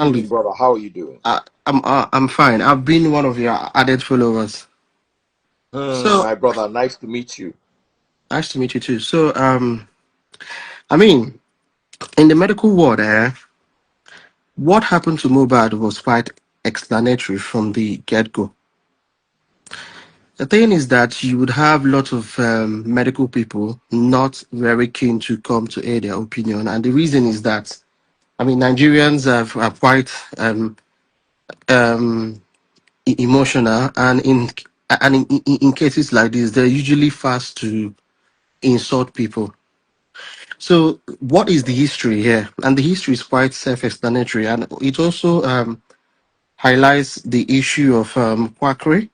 Stanley, brother. How are you doing? I'm fine. I've been one of your added followers. So My brother, nice to meet you. nice to meet you too. So I mean, in the medical world, what happened to Mohbad was quite explanatory from the get-go. The thing is that you would have lots of medical people not very keen to come to air their opinion, and the reason is that Nigerians are quite um, emotional, and in cases like this, they're usually fast to insult people. So, what is the history here? And the history is quite self-explanatory, and it also highlights the issue of quackery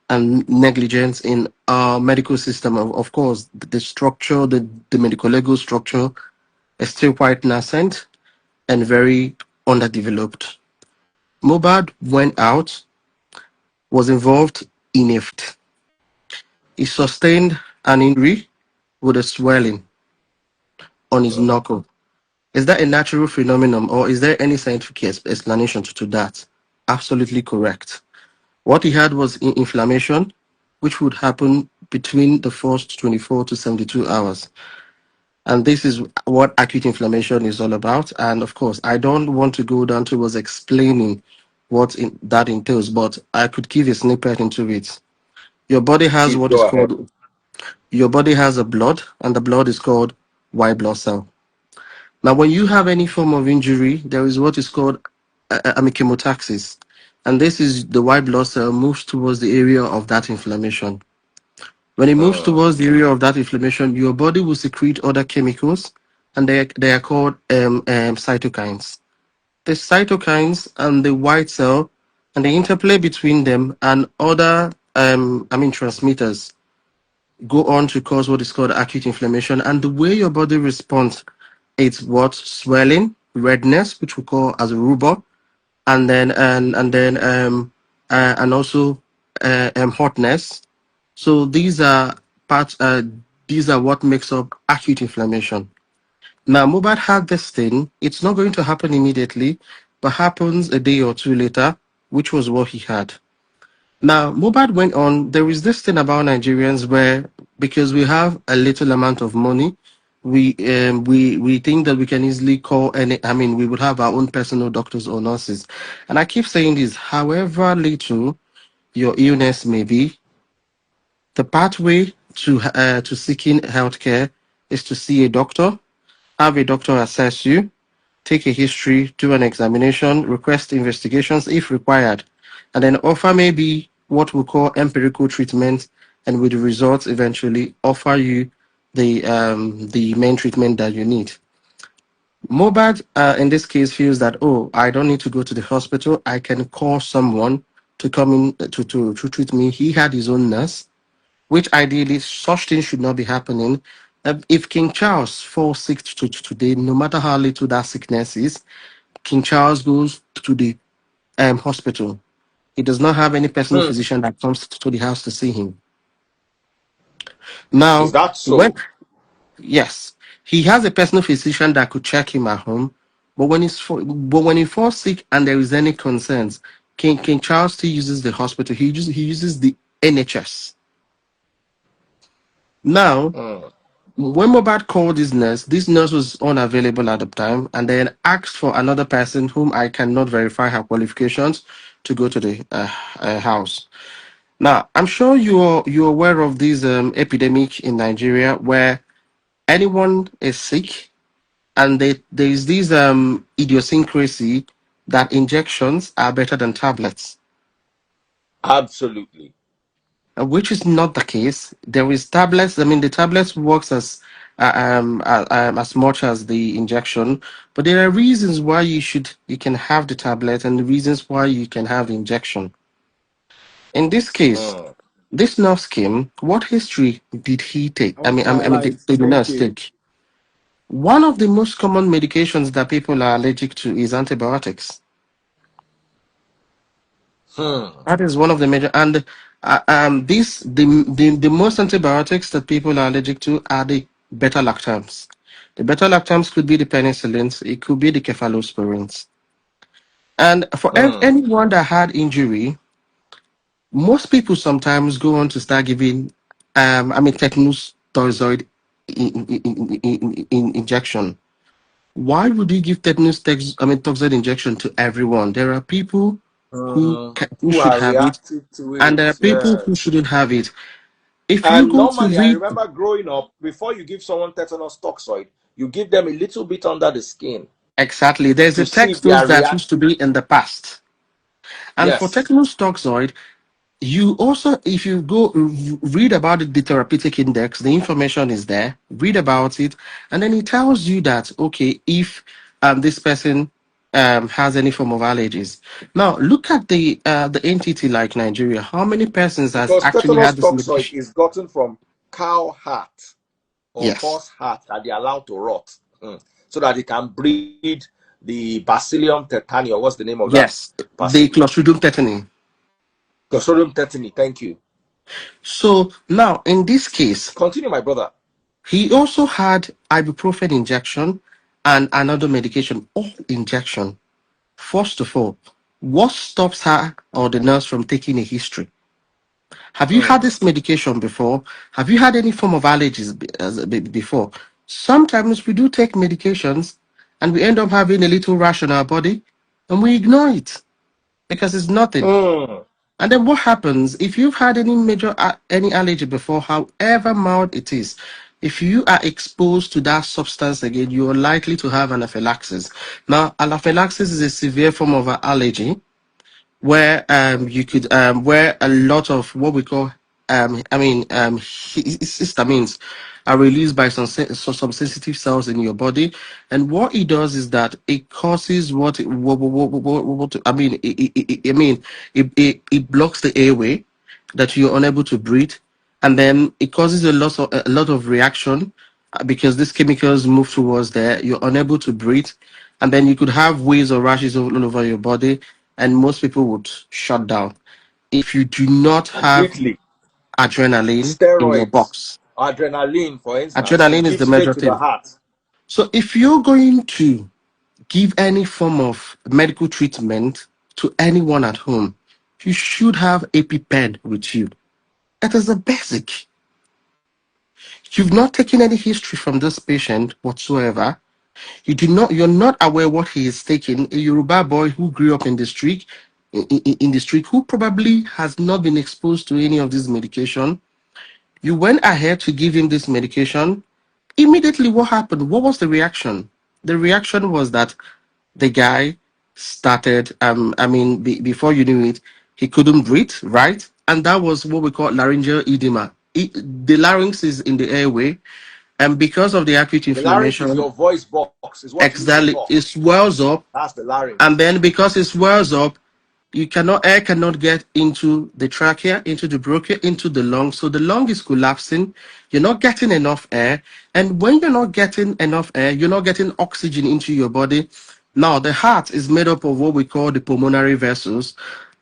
and negligence in our medical system. Of course, the structure, the medical legal structure, is still quite nascent and very underdeveloped. Mobad went out, was involved in a he sustained an injury with a swelling on his knuckle. Is that a natural phenomenon or is there any scientific explanation to that? Absolutely correct. What he had was inflammation, which would happen between the first 24 to 72 hours. And this is what acute inflammation is all about. And of course, I don't want to go down towards explaining that entails, but I could give a snippet into it. Your body has Please what is go ahead. called, your body has a blood, and the blood is called white blood cell. Now, when you have any form of injury, there is what is called chemotaxis. And this is the white blood cell moves towards the area of that inflammation. When it moves Hmm. towards the area of that inflammation, your body will secrete other chemicals, and they are called cytokines. The cytokines and the white cell and the interplay between them and other transmitters go on to cause what is called acute inflammation. And the way your body responds, it's what swelling, redness, which we call as a rubor, and also hotness. So parts. These are what makes up acute inflammation. Now, Mobad had this thing. It's not going to happen immediately, but happens a day or two later, which was what he had. Now, Mobad went on. There is this thing about Nigerians where, because we have a little amount of money, we think that we can easily call any. We would have our own personal doctors or nurses, and I keep saying this. However little your illness may be, the pathway to seeking healthcare is to see a doctor, have a doctor assess you, take a history, do an examination, request investigations if required, and then offer maybe what we call empirical treatment, and with the results eventually offer you the main treatment that you need. Mobad, in this case, feels that, oh, I don't need to go to the hospital. I can call someone to come in to treat me. He had his own nurse, which ideally such things should not be happening. If King Charles falls sick today, no matter how little that sickness is, King Charles goes to the hospital. He does not have any personal Hmm. physician that comes to the house to see him. Is Now, that when so? yes, he has a personal physician that could check him at home, but when he falls sick and there is any concerns, King Charles still uses the hospital. He uses the NHS. Now, Hmm. when Mobad called this nurse was unavailable at the time, and then asked for another person whom I cannot verify her qualifications to go to the house. Now, I'm sure you're aware of this epidemic in Nigeria where anyone is sick, and there is this idiosyncrasy that injections are better than tablets, Absolutely. which is not the case. There is tablets. The tablets works as much as the injection, but there are reasons why you can have the tablet and the reasons why you can have the injection. In this case, Hmm. this nurse came. What history did he take? Analyze. Did the nurse Okay. take? One of the most common medications that people are allergic to is antibiotics. Hmm. That is one of the major, and the most antibiotics that people are allergic to are the beta lactams. The beta lactams could be the penicillins, it could be the cephalosporins. And for Hmm. anyone that had injury, most people sometimes go on to start giving, tetanus toxoid injection. Why would you give toxoid injection to everyone? There are people who Who should are have it, reactive to and there are it? people who Yes. shouldn't have it. If you And go to normally, I read remember growing up, before you give someone tetanus toxoid, you give them a little bit under the skin exactly, there's a to see if text they are that used to reactive. be in the past, and for Yes. tetanus toxoid, you also, if you go read about the therapeutic index, the information is there. Read about it, and then it tells you that okay, if this person has any form of allergies. Now, look at the entity like Nigeria. How many persons has Because actually tetanus had this toxoid medication? is gotten from cow heart or Yes, horse heart that they allow to rot, so that they can breed the Bacillium tetani, or what's the name of that yes, the bacillus? Clostridium tetani. Clostridium tetani. Thank you. So now, in this case, Continue, my brother. he also had ibuprofen injection and another medication, all injection. First of all, what stops her or the nurse from taking a history? Have you had Hmm. this medication before? Have you had any form of allergies before? Sometimes we do take medications and we end up having a little rash on our body and we ignore it because it's nothing. Hmm. And then what happens if you've had any major any allergy before, however mild it is? If you are exposed to that substance again, you are likely to have anaphylaxis. Now, anaphylaxis is a severe form of allergy where you could where a lot of what we call histamines are released by some sensitive cells in your body, and what it does is that it causes what it blocks the airway that you're unable to breathe, and then it causes a lot of reaction because these chemicals move towards there. You're unable to breathe, and then you could have waves or rashes all over your body, and most people would shut down if you do not have Completely. adrenaline in your Steroids, box. adrenaline, for instance, it Adrenaline is gives the straight major to the thing. heart. So if you're going to give any form of medical treatment to anyone at home, you should have a pen with you. It is a basic. You've not taken any history from this patient whatsoever. You're not aware what he is taking. A Yoruba boy who grew up in the street, in the street, who probably has not been exposed to any of this medication. You went ahead to give him this medication. Immediately, what happened? What was the reaction? The reaction was that the guy started, before you knew it, he couldn't breathe, right? And that was what we call laryngeal edema. The larynx is in the airway, and because of the acute The larynx is inflammation, your voice box, is what you use to exactly, talk. it swells up, That's the and larynx. then because it swells up, air cannot get into the trachea, into the bronchia, into the lung. So the lung is collapsing. You're not getting enough air. And when you're not getting enough air, you're not getting oxygen into your body. Now, the heart is made up of what we call the pulmonary vessels.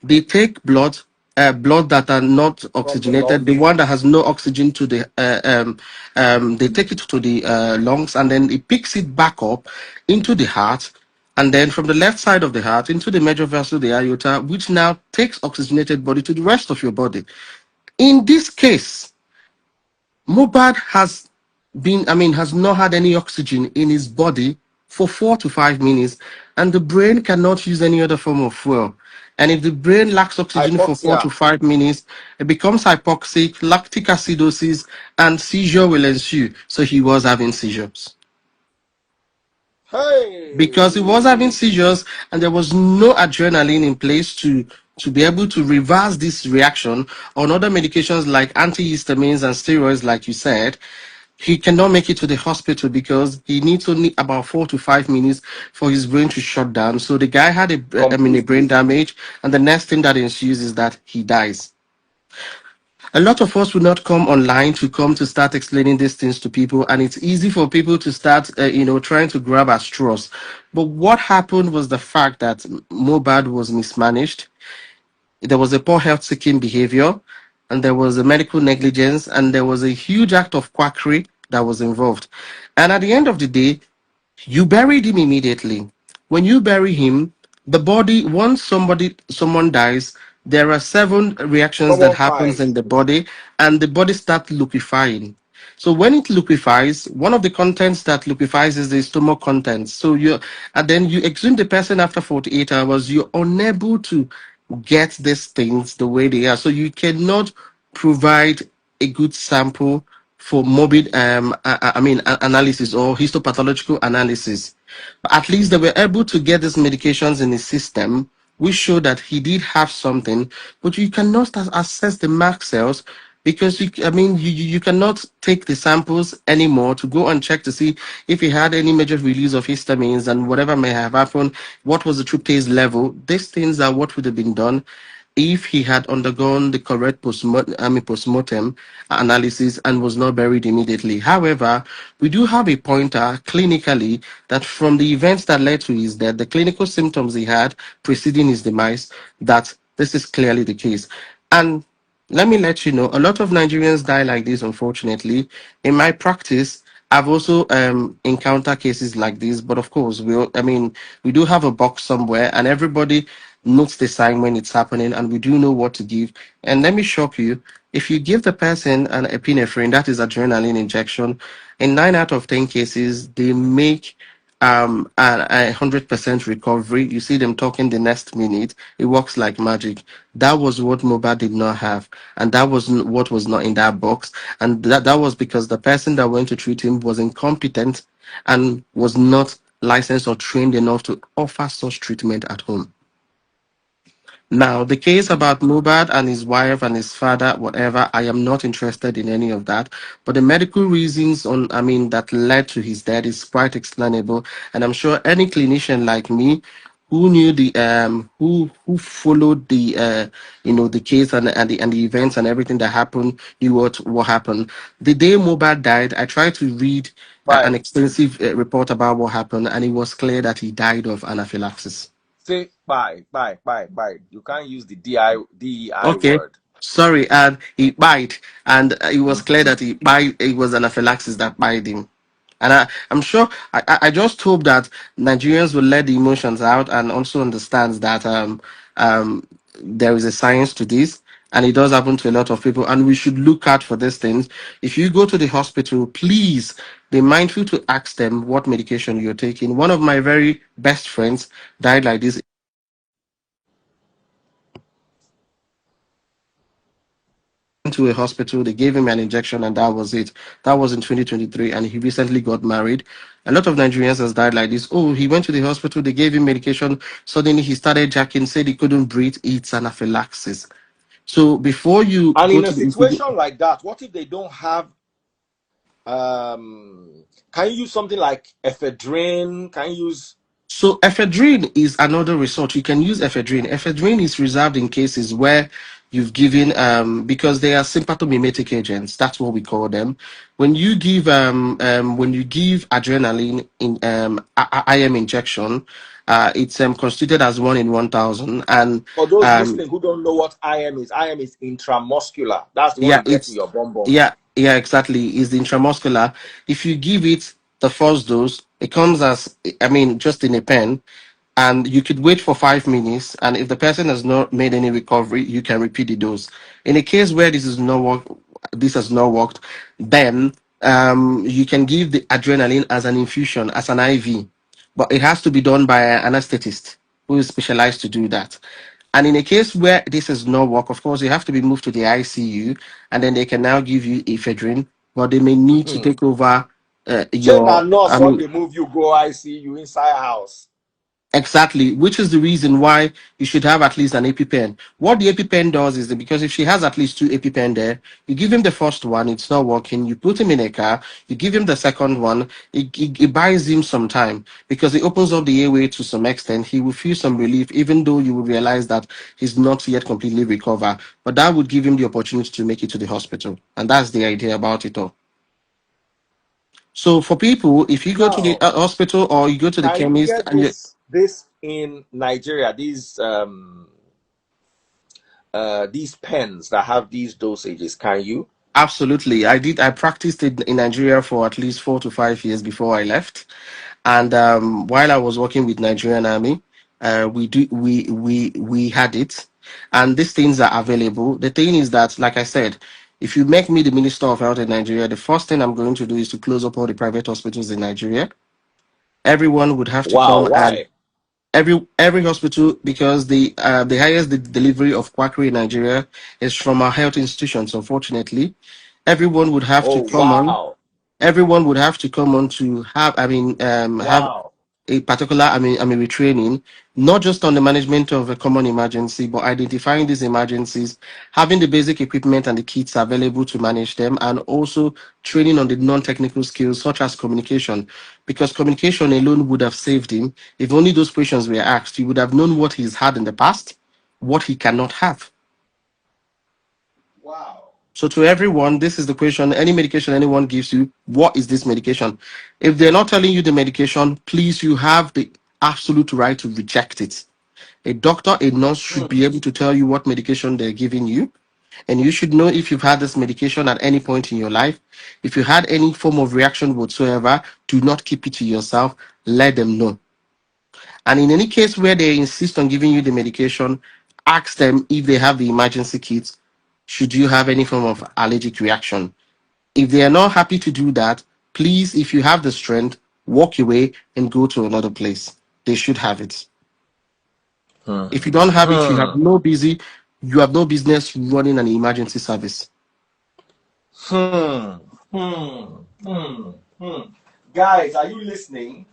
They take blood that are not From the oxygenated, the lungs. one that has no oxygen to the, they take it to the lungs, and then it picks it back up into the heart, and then from the left side of the heart into the major vessel, the aorta, which now takes oxygenated body to the rest of your body. In this case, Mohbad has not had any oxygen in his body for 4 to 5 minutes, and the brain cannot use any other form of fuel. And if the brain lacks oxygen for four to Hypoxia. five minutes, it becomes hypoxic, lactic acidosis, and seizure will ensue. So he was having seizures. Because he was having Hey. seizures and there was no adrenaline in place to be able to reverse this reaction on other medications like antihistamines and steroids, like you said, he cannot make it to the hospital because he needs only about 4 to 5 minutes for his brain to shut down. So the guy had a brain Completely. damage, and the next thing that ensues is that he dies. A lot of us will not come online to come to start explaining these things to people, and it's easy for people to start trying to grab at straws. But what happened was the fact that Mohbad was mismanaged. There was a poor health seeking behavior, and there was a medical negligence, and there was a huge act of quackery that was involved. And at the end of the day, you buried him immediately. When you bury him, The body, once someone dies, there are seven reactions that Common happens find. in the body, and the body starts liquefying. So when it liquefies, one of the contents that liquefies is the stomach contents. So you, and then you exhume the person after 48 hours, you're unable to get these things the way they are. So you cannot provide a good sample for morbid analysis or histopathological analysis. But at least they were able to get these medications in his system, which show that he did have something, but you cannot assess the mark cells because you cannot take the samples anymore to go and check to see if he had any major release of histamines and whatever may have happened, what was the tryptase level. These things are what would have been done if he had undergone the correct postmortem analysis and was not buried immediately. However, we do have a pointer clinically that from the events that led to his death, the clinical symptoms he had preceding his demise, that this is clearly the case. And let me let you know, a lot of Nigerians die like this, unfortunately. In my practice, I've also encountered cases like this, but of course, we do have a box somewhere, and everybody notes the sign when it's happening, and we do know what to give. And let me shock you: if you give the person an epinephrine, that is adrenaline injection, in 9 out of 10 cases, they make a 100% recovery. You see them talking the next minute. It works like magic. That was what Mohbad did not have, and that was what was not in that box. And that was because the person that went to treat him was incompetent and was not licensed or trained enough to offer such treatment at home. Now, the case about Mubad and his wife and his father, whatever, I am not interested in any of that. But the medical reasons that led to his death is quite explainable. And I'm sure any clinician like me who knew who followed the case and the events and everything that happened, knew what happened. The day Mubad died, I tried to read an Bye. extensive report about what happened, and it was clear that he died of anaphylaxis. Say bye, bye, bye, bye. You can't use the DEI Okay, word. sorry, and he bite, and it was clear Mhm. that he bite. It was anaphylaxis that bite him, and I'm sure. I just hope that Nigerians will let the emotions out and also understands that there is a science to this, and it does happen to a lot of people, and we should look out for these things. If you go to the hospital, please be mindful to ask them what medication you're taking. One of my very best friends died like this to a hospital, they gave him an injection, and that was it. That was in 2023, and he recently got married. A lot of Nigerians has died like this. Oh, he went to the hospital, they gave him medication, suddenly he started jacking, said he couldn't breathe, it's anaphylaxis. So before you And go in a to the if you go, situation like that, what if they don't have can you use something like ephedrine? Can you use So ephedrine is another resort. You can use ephedrine. Ephedrine is reserved in cases where you've given because they are sympathomimetic agents. That's what we call them. When you give adrenaline in IM injection, it's constituted as 1 in 1,000, and for those um, listening who don't know what IM is? IM is intramuscular. That's the one yeah, you get to it's your bum bum. yeah, exactly. It's the intramuscular. If you give it the first dose, it comes as just in a pen, and you could wait for 5 minutes. And if the person has not made any recovery, you can repeat the dose. In a case where this has not worked, then you can give the adrenaline as an infusion, as an IV, but it has to be done by an anesthetist who is specialized to do that. And in a case where this does not work, of course, you have to be moved to the ICU, and then they can now give you ephedrine, but they may need to take over Chain and your. nurse when they move you go ICU inside house. Exactly, which is the reason why you should have at least an EpiPen. What the EpiPen does is that because if she has at least two EpiPen there, you give him the first one, it's not working, you put him in a car, you give him the second one, it buys him some time because it opens up the airway to some extent. He will feel some relief, even though you will realize that he's not yet completely recovered. But that would give him the opportunity to make it to the hospital. And that's the idea about it all. So for people, if you go to the Now, hospital or you go to the can you chemist get and you this in Nigeria? These pens that have these dosages, can you? Absolutely. I practiced it in Nigeria for at least 4 to 5 years before I left. And while I was working with Nigerian Army, We had it, and these things are available. The thing is that, like I said, if you make me the Minister of Health in Nigeria, the first thing I'm going to do is to close up all the private hospitals in Nigeria. Everyone would have to Wow, come, and why? every hospital, because the highest delivery of quackery in Nigeria is from our health institutions. Unfortunately, everyone would have to Oh, come on. wow. Everyone would have to come on to have, have Wow. a particular, retraining, not just on the management of a common emergency, but identifying these emergencies, having the basic equipment and the kits available to manage them, and also training on the non-technical skills such as communication, because communication alone would have saved him. If only those questions were asked, he would have known what he's had in the past, what he cannot have. Wow. So to everyone, this is the question. Any medication anyone gives you, what is this medication? If they're not telling you the medication, please, you have the absolute right to reject it. A doctor, a nurse should Hmm. be able to tell you what medication they're giving you. And you should know if you've had this medication at any point in your life. If you had any form of reaction whatsoever, do not keep it to yourself. Let them know. And in any case where they insist on giving you the medication, ask them if they have the emergency kit. Should you have any form of allergic reaction? If they are not happy to do that, please, if you have the strength, walk away and go to another place. They should have it. Hmm. If you don't have it, Hmm. you have no business running an emergency service. Hmm. Hmm. Hmm. Hmm. Guys, are you listening?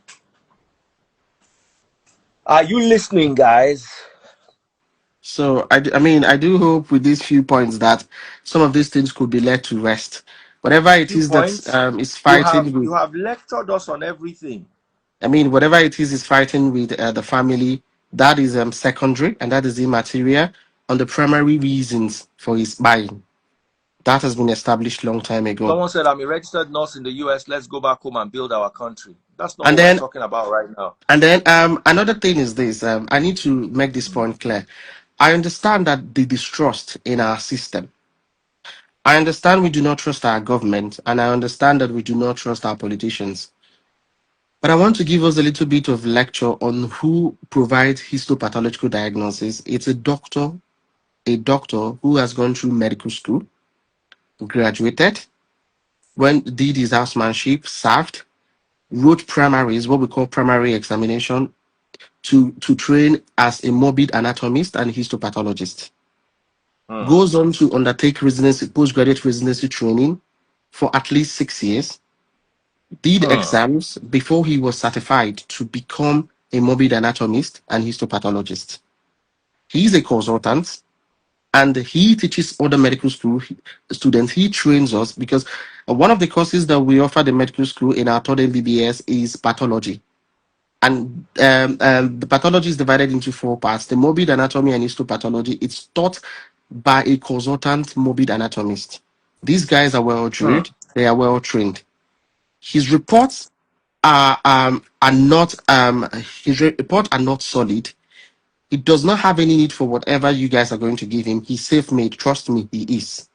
Are you listening, guys? So I do hope with these few points that some of these things could be led to rest. Whatever it Few is that points. is You have fighting with, you have lectured us on everything. whatever it is fighting with the family, that is secondary, and that is immaterial on the primary reasons for his buying. That has been established long time ago. Someone said, I'm a registered nurse in the US. Let's go back home and build our country. That's not And what we're then talking about right now. another thing is this. I need to make this point clear. I understand that the distrust in our system. I understand we do not trust our government, and I understand that we do not trust our politicians. But I want to give us a little bit of lecture on who provides histopathological diagnosis. It's a doctor who has gone through medical school, graduated, did his housemanship, served, wrote primaries, what we call primary examination, to train as a morbid anatomist and histopathologist. Hmm. Goes on to undertake residency, postgraduate residency training for at least 6 years. Did Hmm. exams before he was certified to become a morbid anatomist and histopathologist. He's a consultant and he teaches other medical school students. He trains us because one of the courses that we offer the medical school in our third MBBS is pathology. And the pathology is divided into four parts: the morbid anatomy and histopathology. It's taught by a consultant morbid anatomist. These guys are well Hmm. drilled, they are well trained. His reports are not his reports are not solid. He does not have any need for whatever you guys are going to give him. He's safe made. Trust me, he is.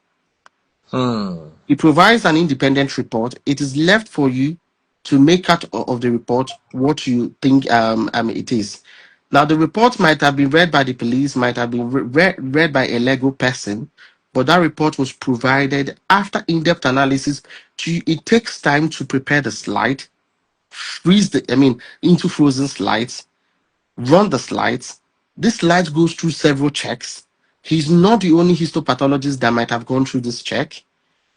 Hmm. He provides an independent report. It is left for you to make out of the report what you think it is. Now, the report might have been read by the police, might have been read by a legal person, but that report was provided after in-depth analysis. It takes time to prepare the slide, freeze into frozen slides, run the slides. This slide goes through several checks. He's not the only histopathologist that might have gone through this check.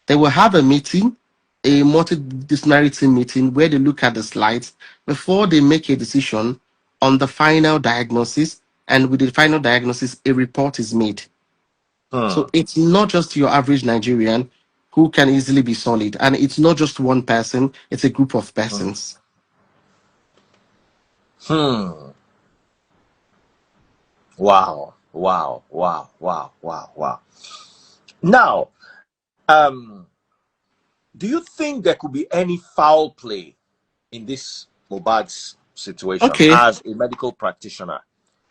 They will have a meeting, a multidisciplinary team meeting, where they look at the slides before they make a decision on the final diagnosis. And with the final diagnosis, a report is made. Hmm. So it's not just your average Nigerian who can easily be solid. And it's not just one person, it's a group of Hmm. persons. Hmm. Wow. Wow. Wow. Wow. Wow. Wow. Now, do you think there could be any foul play in this Mohbad's situation Okay, as a medical practitioner?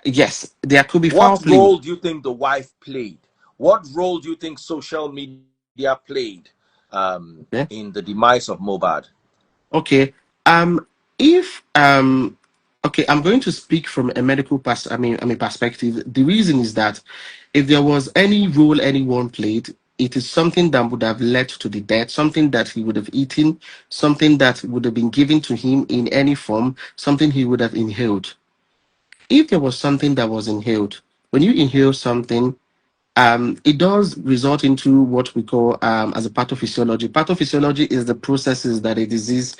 yes, there could be foul What play. role do you think the wife played? What role do you think social media played Okay. in the demise of Mohbad? Okay. If Okay, I'm going to speak from a medical perspective. The reason is that if there was any role anyone played, it is something that would have led to the death, something that he would have eaten, something that would have been given to him in any form, something he would have inhaled. If there was something that was inhaled, when you inhale something, it does result into what we call as a pathophysiology. Pathophysiology is the processes that a disease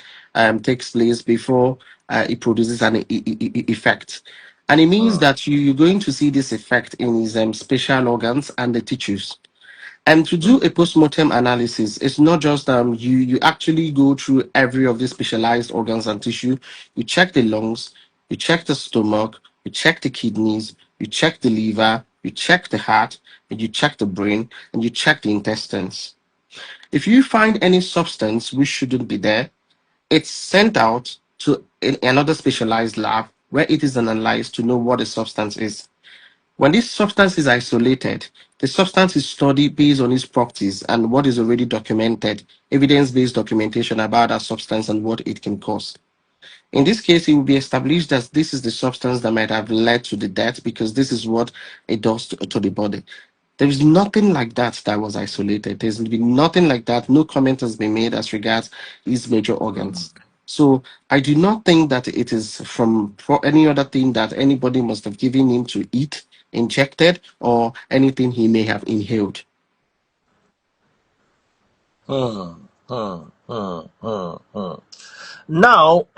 takes place before it produces an effect. And it means Mm, that you're going to see this effect in his special organs and the tissues. And to do mm, a postmortem analysis, it's not just you actually go through every of these specialized organs and tissue. You check the lungs, you check the stomach, you check the kidneys, you check the liver, you check the heart, and you check the brain, and you check the intestines. If you find any substance which shouldn't be there, it's sent out to another specialized lab where it is analyzed to know what the substance is. When this substance is isolated, the substance is studied based on its properties and what is already documented, evidence based documentation about that substance and what it can cause. In this case, it will be established that this is the substance that might have led to the death because this is what it does to the body. There is nothing like that that was isolated. There's been nothing like that. No comment has been made as regards these major mm. organs. So I do not think that it is from for any other thing that anybody must have given him to eat, injected, or anything he may have inhaled. Hmm, hmm, hmm, hmm, hmm. Now,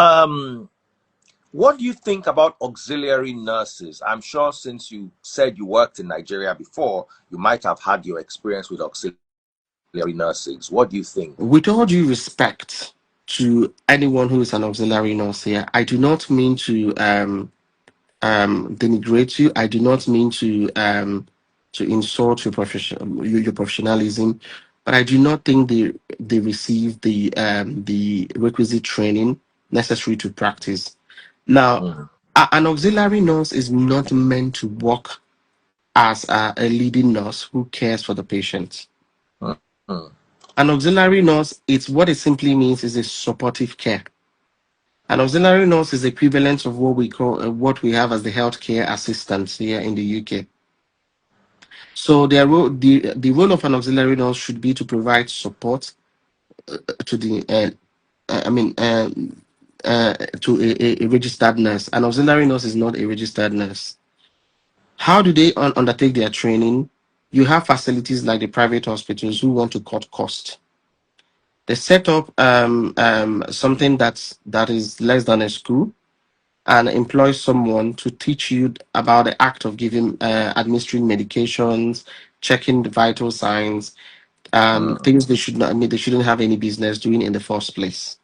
what do you think about auxiliary nurses? I'm sure since you said you worked in Nigeria before, you might have had your experience with auxiliary nurses. What do you think? With all due respect to anyone who is an auxiliary nurse here, I do not mean to denigrate you. I do not mean to insult your professionalism, but I do not think they receive the requisite training necessary to practice. Now, Mm, an auxiliary nurse is not meant to work as a leading nurse who cares for the patient. mm, mm, An auxiliary nurse, it's what it simply means is a supportive care. An auxiliary nurse is equivalent of what we call what we have as the healthcare assistants here in the UK. So the role of an auxiliary nurse should be to provide support to the I mean to a registered nurse. An auxiliary nurse is not a registered nurse. How do they undertake their training? You have facilities like the private hospitals who want to cut cost. They set up something that is less than a school and employ someone to teach you about the act of giving, administering medications, checking the vital signs, mm. things they should not, I mean, they shouldn't have any business doing in the first place.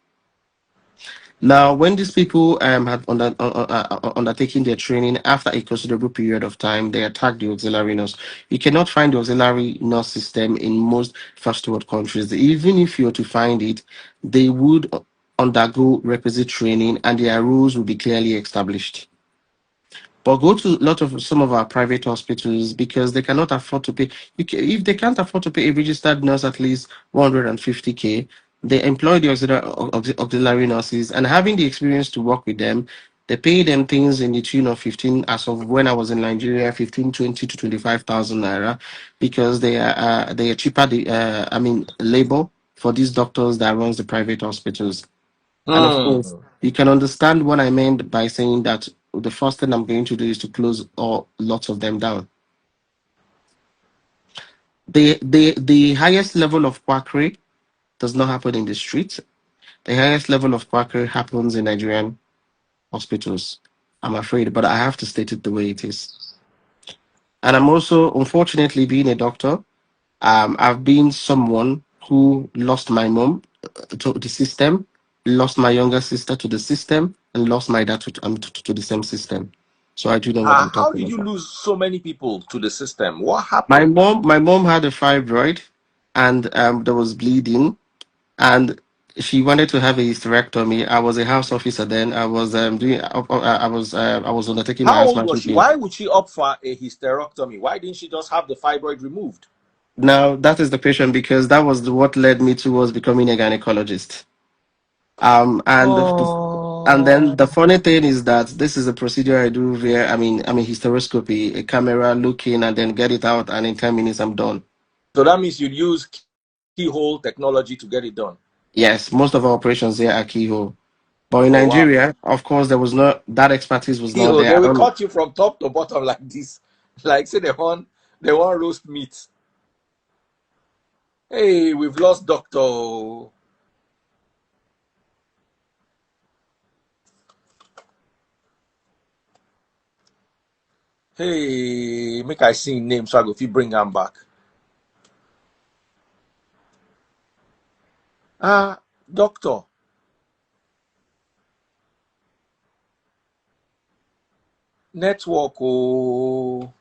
Now, when these people had undertaken their training after a considerable period of time, they attacked the auxiliary nurse. You cannot find the auxiliary nurse system in most first world countries. Even if you were to find it, they would undergo requisite training and their rules will be clearly established. But go to a lot of some of our private hospitals because they cannot afford to pay. If they can't afford to pay a registered nurse at least 150K, they employ the auxiliary nurses and having the experience to work with them, they pay them things in the tune of 15, as of when I was in Nigeria, 15, 20 to 25,000 naira, because they are cheaper. Labor for these doctors that runs the private hospitals. And of course, Mm. you can understand what I meant by saying that the first thing I'm going to do is to close all lots of them down. The highest level of quackery does not happen in the streets. The highest level of quackery happens in Nigerian hospitals. I'm afraid, but I have to state it the way it is. And I'm also, unfortunately, being a doctor, I've been someone who lost my mom to the system, lost my younger sister to the system, and lost my dad to the same system. So I do know what I'm How talking did you about. lose so many people to the system? What My happened? mom, my mom had a fibroid, and there was bleeding, and she wanted to have a hysterectomy. I was a house officer then. I was I was undertaking my How old was asthmatic she? care. Why would she opt for a hysterectomy? Why didn't she just have the fibroid removed? Now that is the question because that was what led me towards becoming a gynecologist. And the, And then Oh. the funny thing is that this is a procedure I do via, I mean, hysteroscopy, a camera looking and then get it out, and in 10 minutes I'm done. So that means you use keyhole technology to get it done. Yes, most of our operations here are keyhole. But in Oh wow. Nigeria, of course, there was not that expertise was not Keyhole, there. they I will don't. cut you from top to bottom like this. Like say they want roast meat. Hey, we've lost doctor. Hey, make I see him name so I go fit bring him back. Ah, doctor. Network. Oh.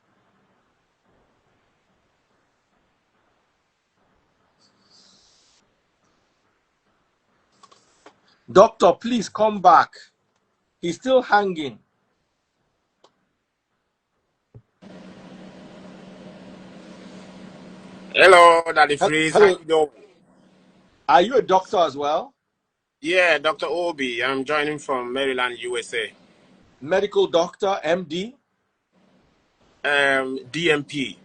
Doctor, please come back. He's still hanging. Hello, Daddy Freeze. How Hello. you doing? Are you a doctor as well? Yeah, Dr. Obi. I'm joining from Maryland, USA. Medical doctor, MD? DMP.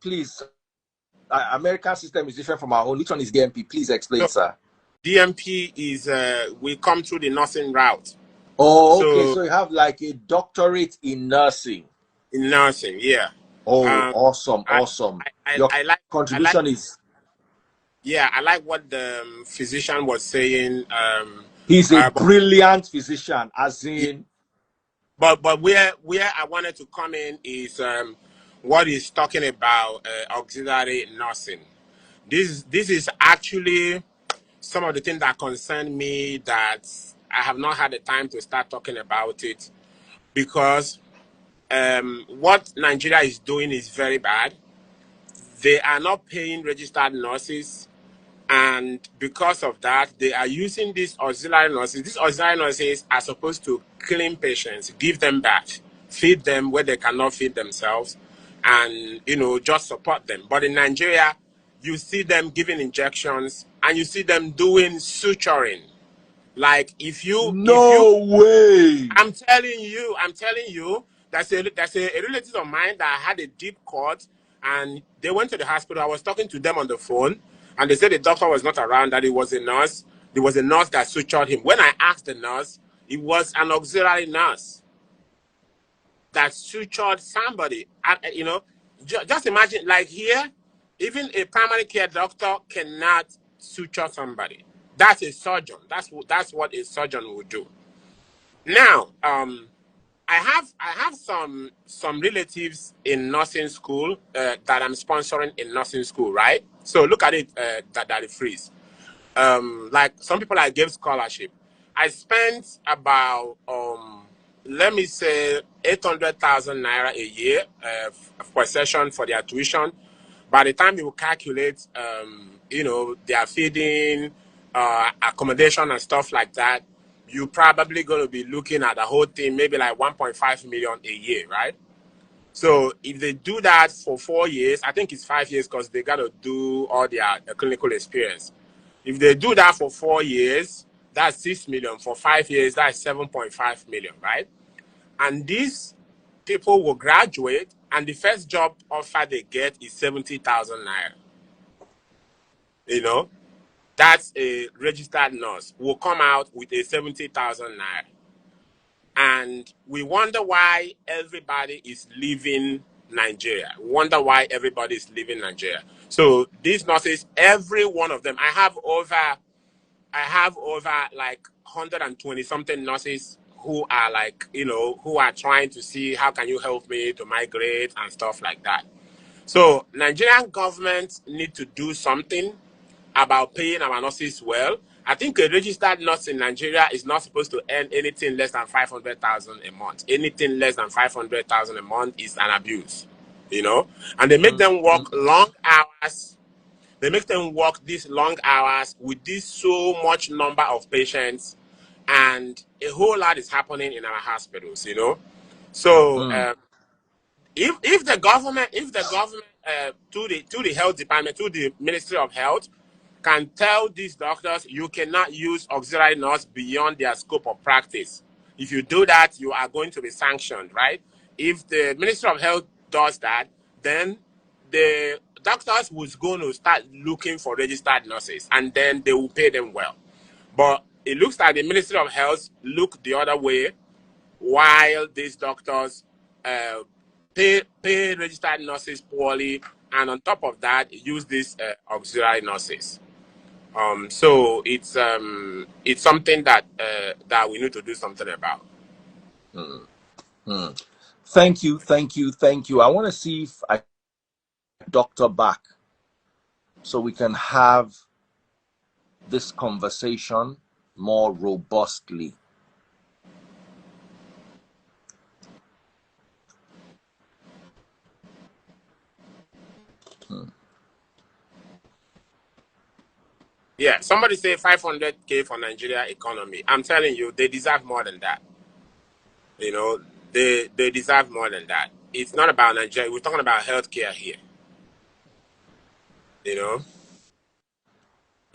Please. American system is different from our own. Which one is DMP? Please explain, No, sir. DMP is we come through the nursing route. Oh, okay. So So you have like a doctorate in nursing. in nursing, yeah. Oh, Um, awesome, I, awesome. I, I, Your I like, I like, contribution is yeah, I like what the physician was saying. he's a But brilliant physician, as yeah, in but where I wanted to come in is what he's talking about auxiliary nursing. This is actually some of the things that concern me that I have not had the time to start talking about it because what Nigeria is doing is very bad. They are not paying registered nurses, and because of that, they are using these auxiliary nurses. These auxiliary nurses are supposed to clean patients, give them bath, feed them where they cannot feed themselves, and just support them. But in Nigeria, you see them giving injections and you see them doing suturing. Like if you no way. I'm telling you, that's a relative of mine that had a deep cut, and they went to the hospital. I was talking to them on the phone, and they said the doctor was not around, that it was a nurse. There was a nurse that sutured him. When I asked the nurse, it was an auxiliary nurse that sutured somebody. And, just imagine, like here, even a primary care doctor cannot suture somebody. That's a surgeon. That's what a surgeon would do. Now, I have some relatives in nursing school that I'm sponsoring in nursing school, right? So look at it, that freeze. Like some people I gave scholarship. I spent about let me say 800,000 naira a year per session for their tuition. By the time you calculate, their feeding, accommodation and stuff like that, you probably going to be looking at the whole thing maybe like 1.5 million a year, right? So if they do that for 4 years, I think it's 5 years because they got to do all their clinical experience. If they do that for 4 years, that's 6 million. For 5 years, that's 7.5 million, right? And these people will graduate, and the first job offer they get is 70,000 naira. You know, that's a registered nurse will come out with a 70,000 naira. And we wonder why everybody is leaving Nigeria. We wonder why everybody is leaving Nigeria. So these nurses, every one of them, I have over like 120 something nurses who are like, who are trying to see how can you help me to migrate and stuff like that. So Nigerian government need to do something about paying our nurses well. I think a registered nurse in Nigeria is not supposed to earn anything less than 500,000 a month. Anything less than 500,000 a month is an abuse, And they make them work long hours. They make them work these long hours with this so much number of patients, and a whole lot is happening in our hospitals. So Mm. if the government to the health department, to the Ministry of Health, can tell these doctors you cannot use auxiliary nurse beyond their scope of practice. If you do that, you are going to be sanctioned, right? If the Ministry of Health does that, then the doctors was going to start looking for registered nurses, and then they will pay them well. But it looks like the Ministry of Health look the other way, while these doctors pay registered nurses poorly, and on top of that, use these auxiliary nurses. So it's something that that we need to do something about. Thank you. I want to see if I doctor back so we can have this conversation more robustly. Yeah, somebody say 500K for Nigeria economy. I'm telling you, they deserve more than that. You know, they deserve more than that. It's not about Nigeria. We're talking about healthcare here. You know,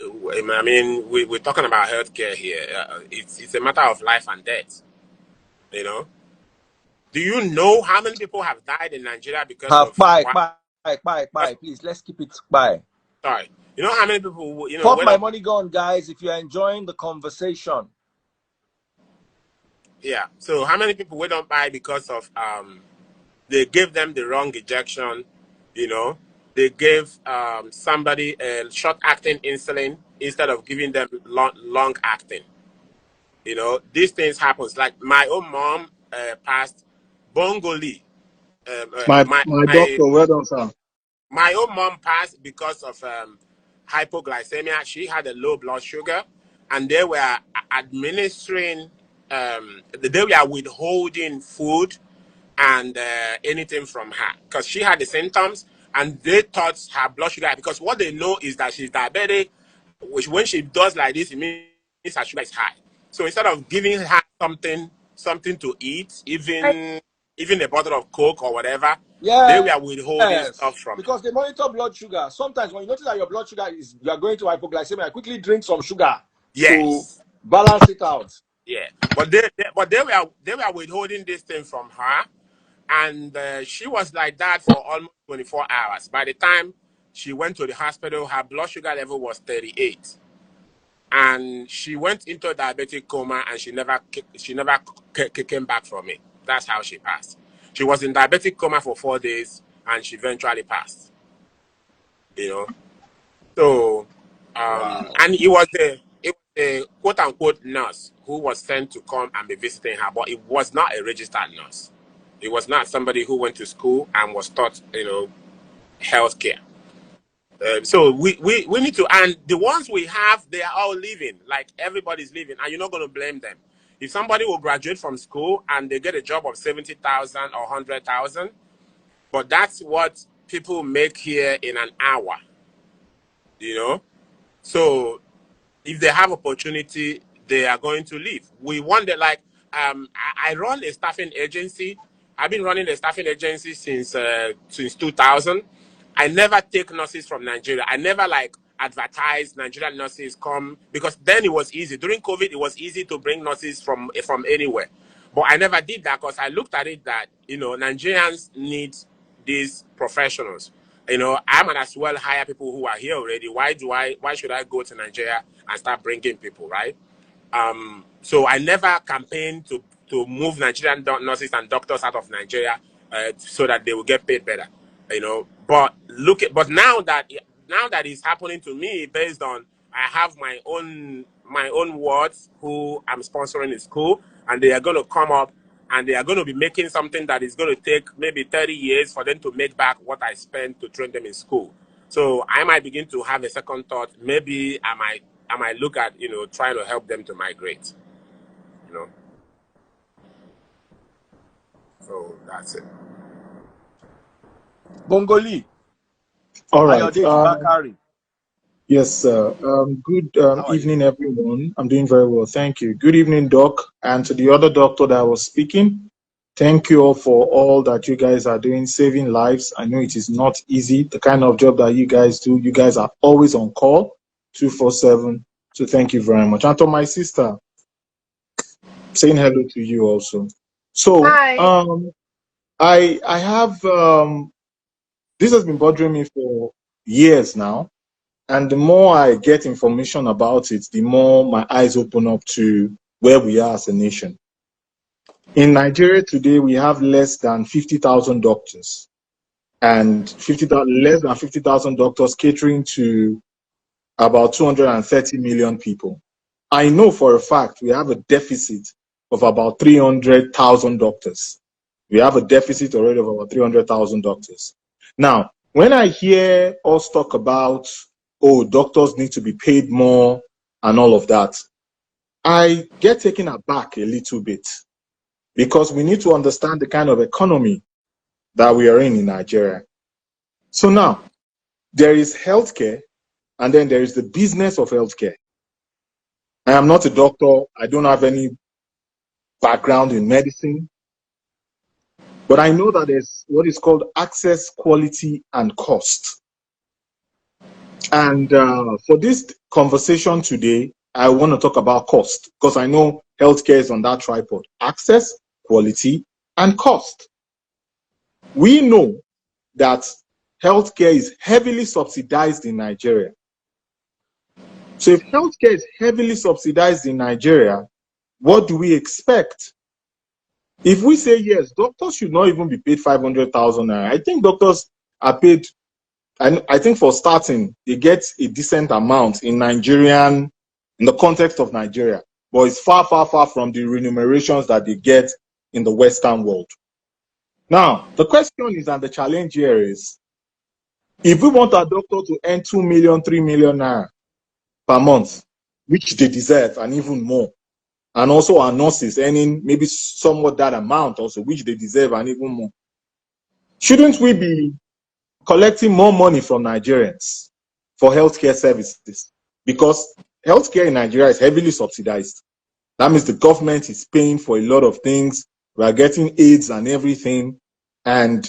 I mean, we're talking about healthcare here. It's a matter of life and death. You know, do you know how many people have died in Nigeria because of Bye. Please, let's keep it bye. Sorry, you know how many people? You know, Pop my money gone, guys. If you're enjoying the conversation. Yeah. So how many people we don't buy because of they gave them the wrong injection, you know? They gave somebody a short-acting insulin instead of giving them long-acting. You know, these things happens. Like my own mom passed Bongoli. My doctor, well done, sir. My own mom passed because of hypoglycemia. She had a low blood sugar, and they were administering, they were withholding food and anything from her because she had the symptoms, and they thought her blood sugar, because what they know is that she's diabetic, which when she does like this, it means her sugar is high. So instead of giving her something to eat, even a bottle of Coke or whatever, they were withholding stuff from because they monitor blood sugar. Sometimes when you notice that your blood sugar you are going to hypoglycemia, quickly drink some sugar to balance it out. Yeah, but they were withholding this thing from her, and she was like that for almost 24 hours. By the time she went to the hospital, her blood sugar level was 38, and she went into a diabetic coma, and she never came back from it. That's how she passed. She was in diabetic coma for 4 days, and she eventually passed. You know, so and it was a quote unquote nurse who was sent to come and be visiting her, but it was not a registered nurse. It was not somebody who went to school and was taught, you know, healthcare. So we need to, and the ones we have, they are all leaving. Like everybody's leaving, and you're not going to blame them. If somebody will graduate from school and they get a job of 70,000 or 100,000, but that's what people make here in an hour. You know, so if they have opportunity, they are going to leave. We wonder, like, I run a staffing agency. I've been running a staffing agency since 2000. I never take nurses from Nigeria. I never like advertise Nigerian nurses come, because then it was easy. During COVID, it was easy to bring nurses from anywhere. But I never did that because I looked at it that, you know, Nigerians need these professionals. You know, I might as well hire people who are here already. Why should I go to Nigeria and start bringing people, right? So I never campaigned to move Nigerian nurses and doctors out of Nigeria so that they will get paid better, you know. But now that it's happening to me, based on I have my own wards who I'm sponsoring in school, and they are going to come up and they are going to be making something that is going to take maybe 30 years for them to make back what I spent to train them in school. So I might begin to have a second thought. Maybe I might look at, you know, trying to help them to migrate, you know. So that's it. Bongoli. All right. Yes, sir. Good evening, everyone. I'm doing very well. Thank you. Good evening, Doc. And to the other doctor that was speaking, thank you all for all that you guys are doing, saving lives. I know it is not easy. The kind of job that you guys do, you guys are always on call. 247. So thank you very much. And to my sister, saying hello to you also. So Hi. I have this has been bothering me for years now. And the more I get information about it, the more my eyes open up to where we are as a nation. In Nigeria today, we have less than 50,000 doctors and less than 50,000 doctors catering to about 230 million people. I know for a fact we have a deficit of about 300,000 doctors. We have a deficit already of about 300,000 doctors. Now, when I hear us talk about, oh, doctors need to be paid more and all of that, I get taken aback a little bit because we need to understand the kind of economy that we are in Nigeria. So now, there is healthcare, and then there is the business of healthcare. I am not a doctor. I don't have any background in medicine, but I know that there's what is called access, quality, and cost. And for this conversation today, I want to talk about cost because I know healthcare is on that tripod: access, quality, and cost. We know that healthcare is heavily subsidized in Nigeria. So if healthcare is heavily subsidized in Nigeria, what do we expect? If we say yes, doctors should not even be paid 500,000 naira. I think doctors are paid, and I think for starting, they get a decent amount in the context of Nigeria, but it's far, far, far from the remunerations that they get in the Western world. Now, the question is, and the challenge here is, if we want our doctor to earn 2 million, 3 million naira per month, which they deserve, and even more, and also our nurses earning maybe somewhat that amount also, which they deserve and even more, shouldn't we be collecting more money from Nigerians for healthcare services? Because healthcare in Nigeria is heavily subsidized. That means the government is paying for a lot of things. We are getting aids and everything. And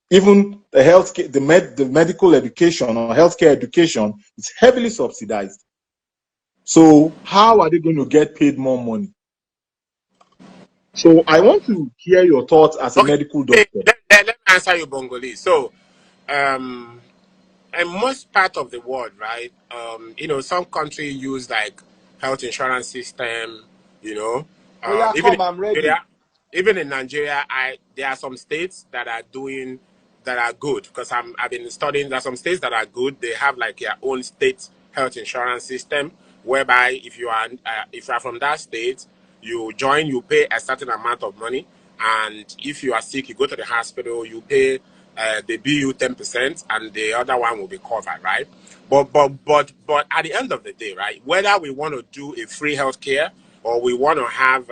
even the healthcare, the medical education or healthcare education is heavily subsidized. So how are they going to get paid more money? So I want to hear your thoughts as a Okay, medical doctor. let me answer you, Bongoli. So, in most part of the world, right? Some countries use like health insurance system. You know, Oh yeah, even in come, I'm ready. Nigeria, even in Nigeria, there are some states that are doing that are good because I've been studying. There are some states that are good. They have like their own state health insurance system, whereby if you are from that state, you join, you pay a certain amount of money, and if you are sick, you go to the hospital, you pay. They bill you 10%, and the other one will be covered, right? But at the end of the day, right, whether we want to do a free healthcare or we want to have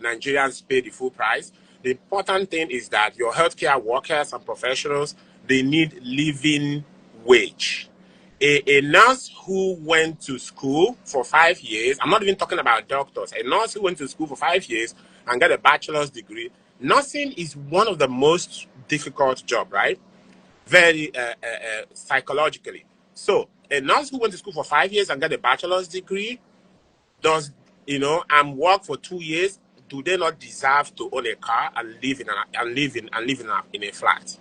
Nigerians pay the full price, the important thing is that your healthcare workers and professionals, they need living wage. A nurse who went to school for 5 years, I'm not even talking about doctors, a nurse who went to school for 5 years and got a bachelor's degree, nursing is one of the most difficult job, right? Very psychologically. So a nurse who went to school for 5 years and got a bachelor's degree does, and work for 2 years, do they not deserve to own a car and live in a flat?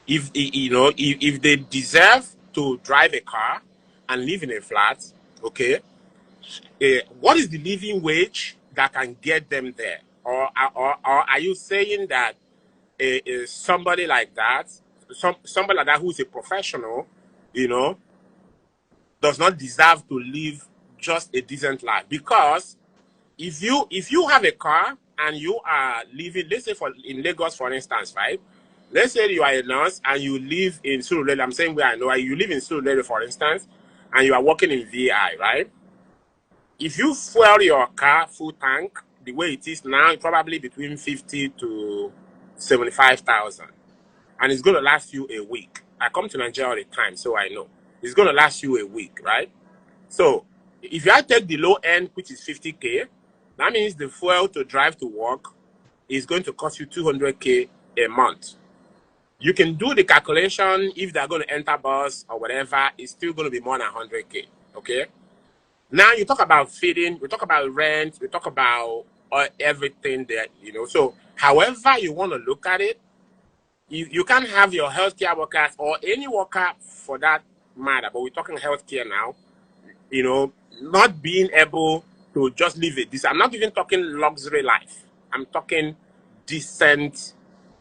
If they deserve to drive a car and live in a flat, okay, what is the living wage that can get them there? Or are you saying that somebody like that, somebody like that who's a professional, you know, does not deserve to live just a decent life? Because if you have a car and you are living, let's say in Lagos, for instance, right? Let's say you are a nurse and you live in Surulere. I'm saying where I know you live in Surulere, for instance, and you are working in VI, right? If you fuel your car full tank the way it is now, probably between 50 to 75,000, and it's going to last you a week. I come to Nigeria all the time, so I know it's going to last you a week, right? So if you take the low end, which is 50K, that means the fuel to drive to work is going to cost you 200K a month. You can do the calculation. If they're going to enter bus or whatever, it's still going to be more than 100K. Okay. Now you talk about feeding, we talk about rent, we talk about everything there, So, however you want to look at it, you can't have your healthcare workers or any worker for that matter, but we're talking healthcare now, not being able to just live it. I'm not even talking luxury life. I'm talking decent,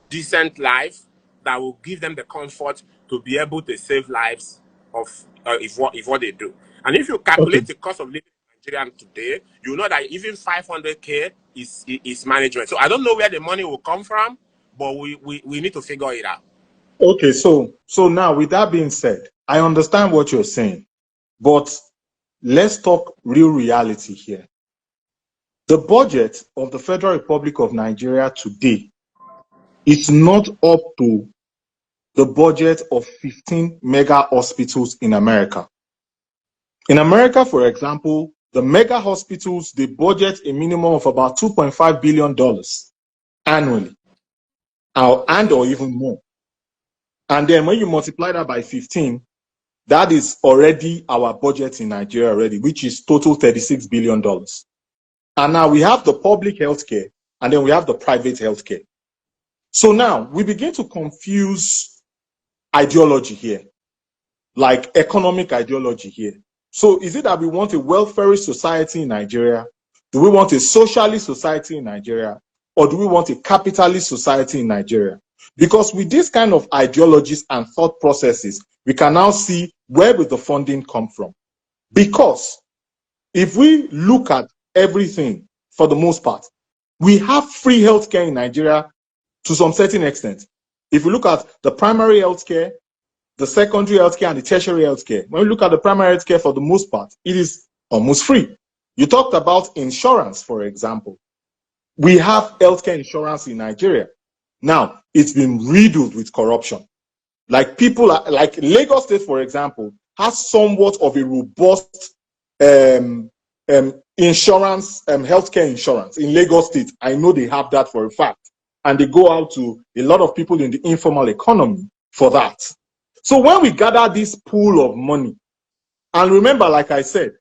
decent life that will give them the comfort to be able to save lives of if what they do. And if you Okay. calculate the cost of living in Nigeria today, you know that even 500K is management. So I don't know where the money will come from, but we need to figure it out. Okay. So now, with that being said, I understand what you're saying, but let's talk real reality here. The budget of the Federal Republic of Nigeria today is not up to the budget of 15 mega hospitals in America. In America, for example, the mega hospitals, they budget a minimum of about $2.5 billion annually, or even more. And then when you multiply that by 15, that is already our budget in Nigeria already, which is total $36 billion. And now we have the public healthcare, and then we have the private healthcare. So now we begin to confuse ideology here, like economic ideology here. So is it that we want a welfarist society in Nigeria? Do we want a socialist society in Nigeria? Or do we want a capitalist society in Nigeria? Because with this kind of ideologies and thought processes, we can now see where will the funding come from. Because if we look at everything, for the most part, we have free healthcare in Nigeria to some certain extent. If you look at the primary healthcare, the secondary healthcare, and the tertiary healthcare, when we look at the primary healthcare, for the most part, it is almost free. You talked about insurance, for example. We have healthcare insurance in Nigeria. Now, it's been riddled with corruption. Like like Lagos State, for example, has somewhat of a robust insurance, healthcare insurance in Lagos State. I know they have that for a fact. And they go out to a lot of people in the informal economy for that. So when we gather this pool of money, and remember, like I said,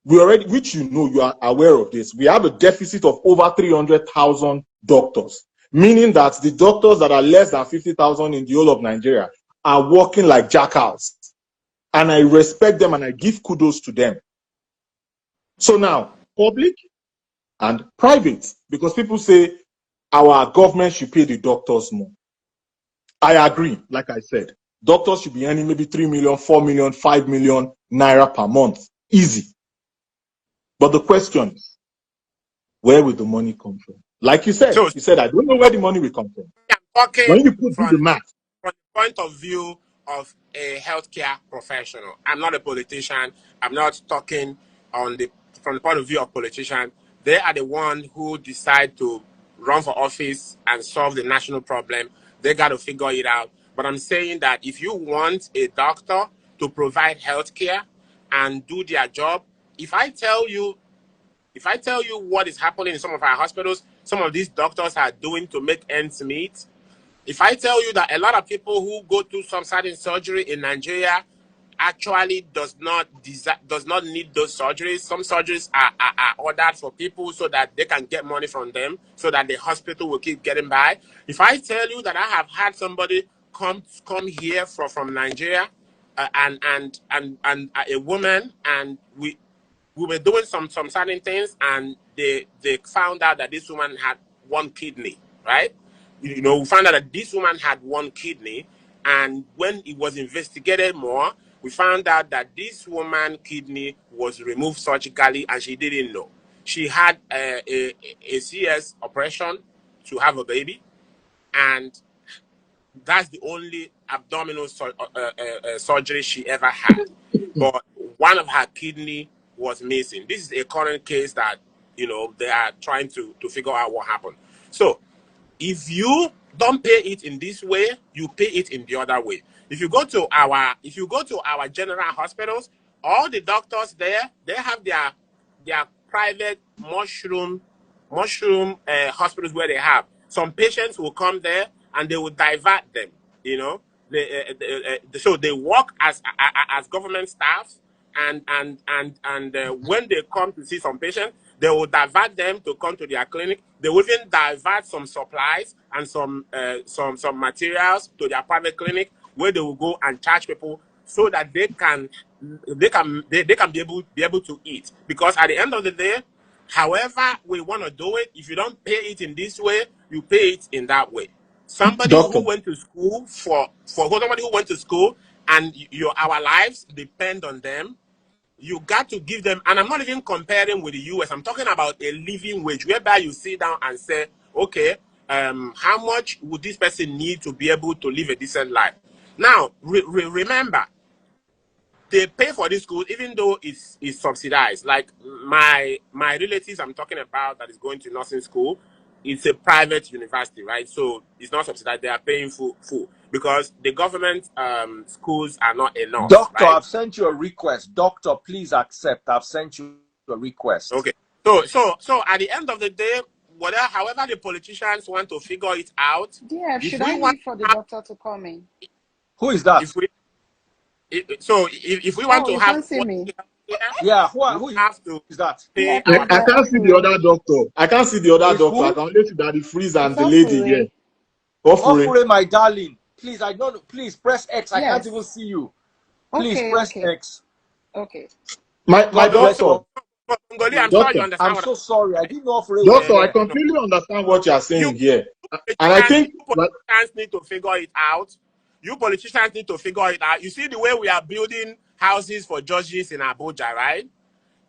we already, which you are aware of this, we have a deficit of over 300,000 doctors, meaning that the doctors that are less than 50,000 in the whole of Nigeria are working like jackals. And I respect them and I give kudos to them. So now, public and private, because people say our government should pay the doctors more. I agree, like I said, doctors should be earning maybe 3 million, 4 million, 5 million naira per month. Easy. But the question is, where will the money come from? Like you said, So I don't know where the money will come from. I'm talking When you do the from math, from the point of view of a healthcare professional. I'm not a politician. I'm not talking from the point of view of politicians. They are the one who decide to run for office and solve the national problem. They got to figure it out. But I'm saying that if you want a doctor to provide healthcare and do their job, if I tell you what is happening in some of our hospitals, some of these doctors are doing to make ends meet, if I tell you that a lot of people who go through some certain surgery in Nigeria actually does not need those surgeries. Some surgeries are ordered for people so that they can get money from them, so that the hospital will keep getting by. If I tell you that I have had somebody come here from Nigeria, and a woman, and we were doing some certain things, and they found out that this woman had one kidney, right? We found out that this woman had one kidney, and when it was investigated more, we found out that this woman's kidney was removed surgically, and she didn't know. She had a CS operation to have a baby, and that's the only abdominal surgery she ever had. But one of her kidney was missing. This is a current case that they are trying to figure out what happened. So if you don't pay it in this way, you pay it in the other way. If you go to our general hospitals, all the doctors there, they have their private mushroom hospitals where they have some patients will come there and they will divert them. So they work as government staffs, when they come to see some patient, they will divert them to come to their clinic. They will even divert some supplies and some materials to their private clinic, where they will go and charge people so that they can be able to eat. Because at the end of the day, however we want to do it, if you don't pay it in this way, you pay it in that way. Somebody Doctor. who went to school for somebody who went to school, and our lives depend on them, you got to give them. And I'm not even comparing with the US. I'm talking about a living wage, whereby you sit down and say, okay, how much would this person need to be able to live a decent life? Now, remember, they pay for this school even though it's subsidized. Like my relatives I'm talking about that is going to nursing school, it's a private university, right? So it's not subsidized. They are paying full because the government schools are not enough, Doctor, right? I've sent you a request. Doctor, please accept. I've sent you a request. Okay. So at the end of the day, whatever, however the politicians want to figure it out, DF, if should we I want leave for the doctor to come in? Who is that? if we if we want Oh, to you have can't see me. quality healthcare, Yeah, we who have to is that? pay Yeah, I, our I yeah, people. can't see the Ofure. other doctor. I can't see the other Is doctor. I who? can only see Daddy Freeze and It's the lady here. Ofure. Offering. Ofure, my darling. Please, I don't. Please press X. I can't even Yes. see you. Please Okay, press okay, X. okay. My God So bless so doctor, you. Congoli, I'm sure doctor, you understand I'm what so sorry. I I'm didn't know Ofure was saying. doctor, I here. No. completely understand what you are You saying here. And I politicians, think that need to figure it out. You politicians need to figure it out. You see the way we are building houses for judges in Abuja, right?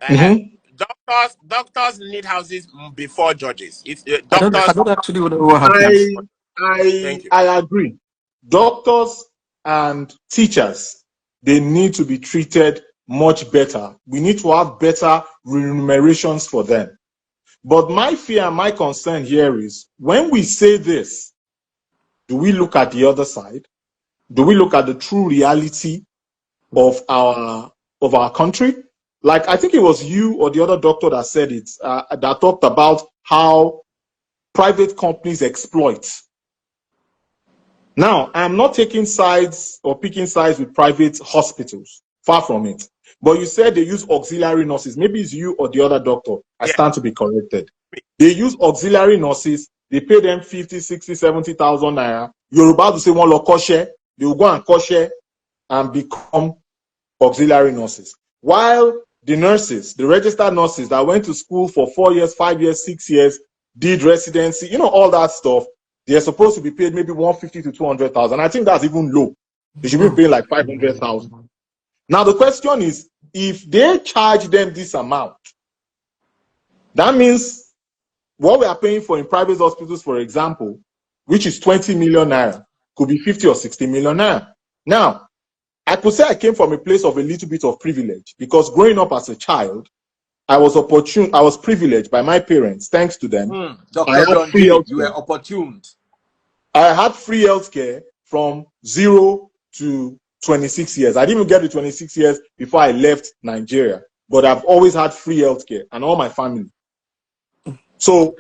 Uh, mhm. doctors need houses before judges. It's I doctors. don't actually know what I happens. I Thank you. I agree. Doctors and teachers, they need to be treated much better. We need to have better remunerations for them. But my fear and my concern here is when we say this, do we look at the other side? Do we look at the true reality of our country? Like I think it was you or the other doctor that said it, that talked about how private companies exploit. Now, I'm not taking sides or picking sides with private hospitals. Far from it. But you said they use auxiliary nurses. Maybe it's you or the other doctor. I Yeah. stand to be corrected. They use auxiliary nurses. They pay them 50, 60, 70,000 naira. You're about to say one lokoshe. They will go and koshe and become auxiliary nurses. While the nurses, the registered nurses that went to school for 4 years, 5 years, 6 years, did residency, all that stuff, they're supposed to be paid maybe 150 to 200,000. I think that's even low. They should be paying like 500,000. Now the question is, if they charge them this amount, that means what we are paying for in private hospitals, for example, which is 20 million naira, could be 50 or 60 million naira. Now, I could say I came from a place of a little bit of privilege because growing up as a child, I was privileged by my parents. Thanks to them, I Dr. had John free Jay, you healthcare. were opportuned. I had free healthcare from 0 to 26 years. I didn't even get to 26 years before I left Nigeria, but I've always had free healthcare and all my family. So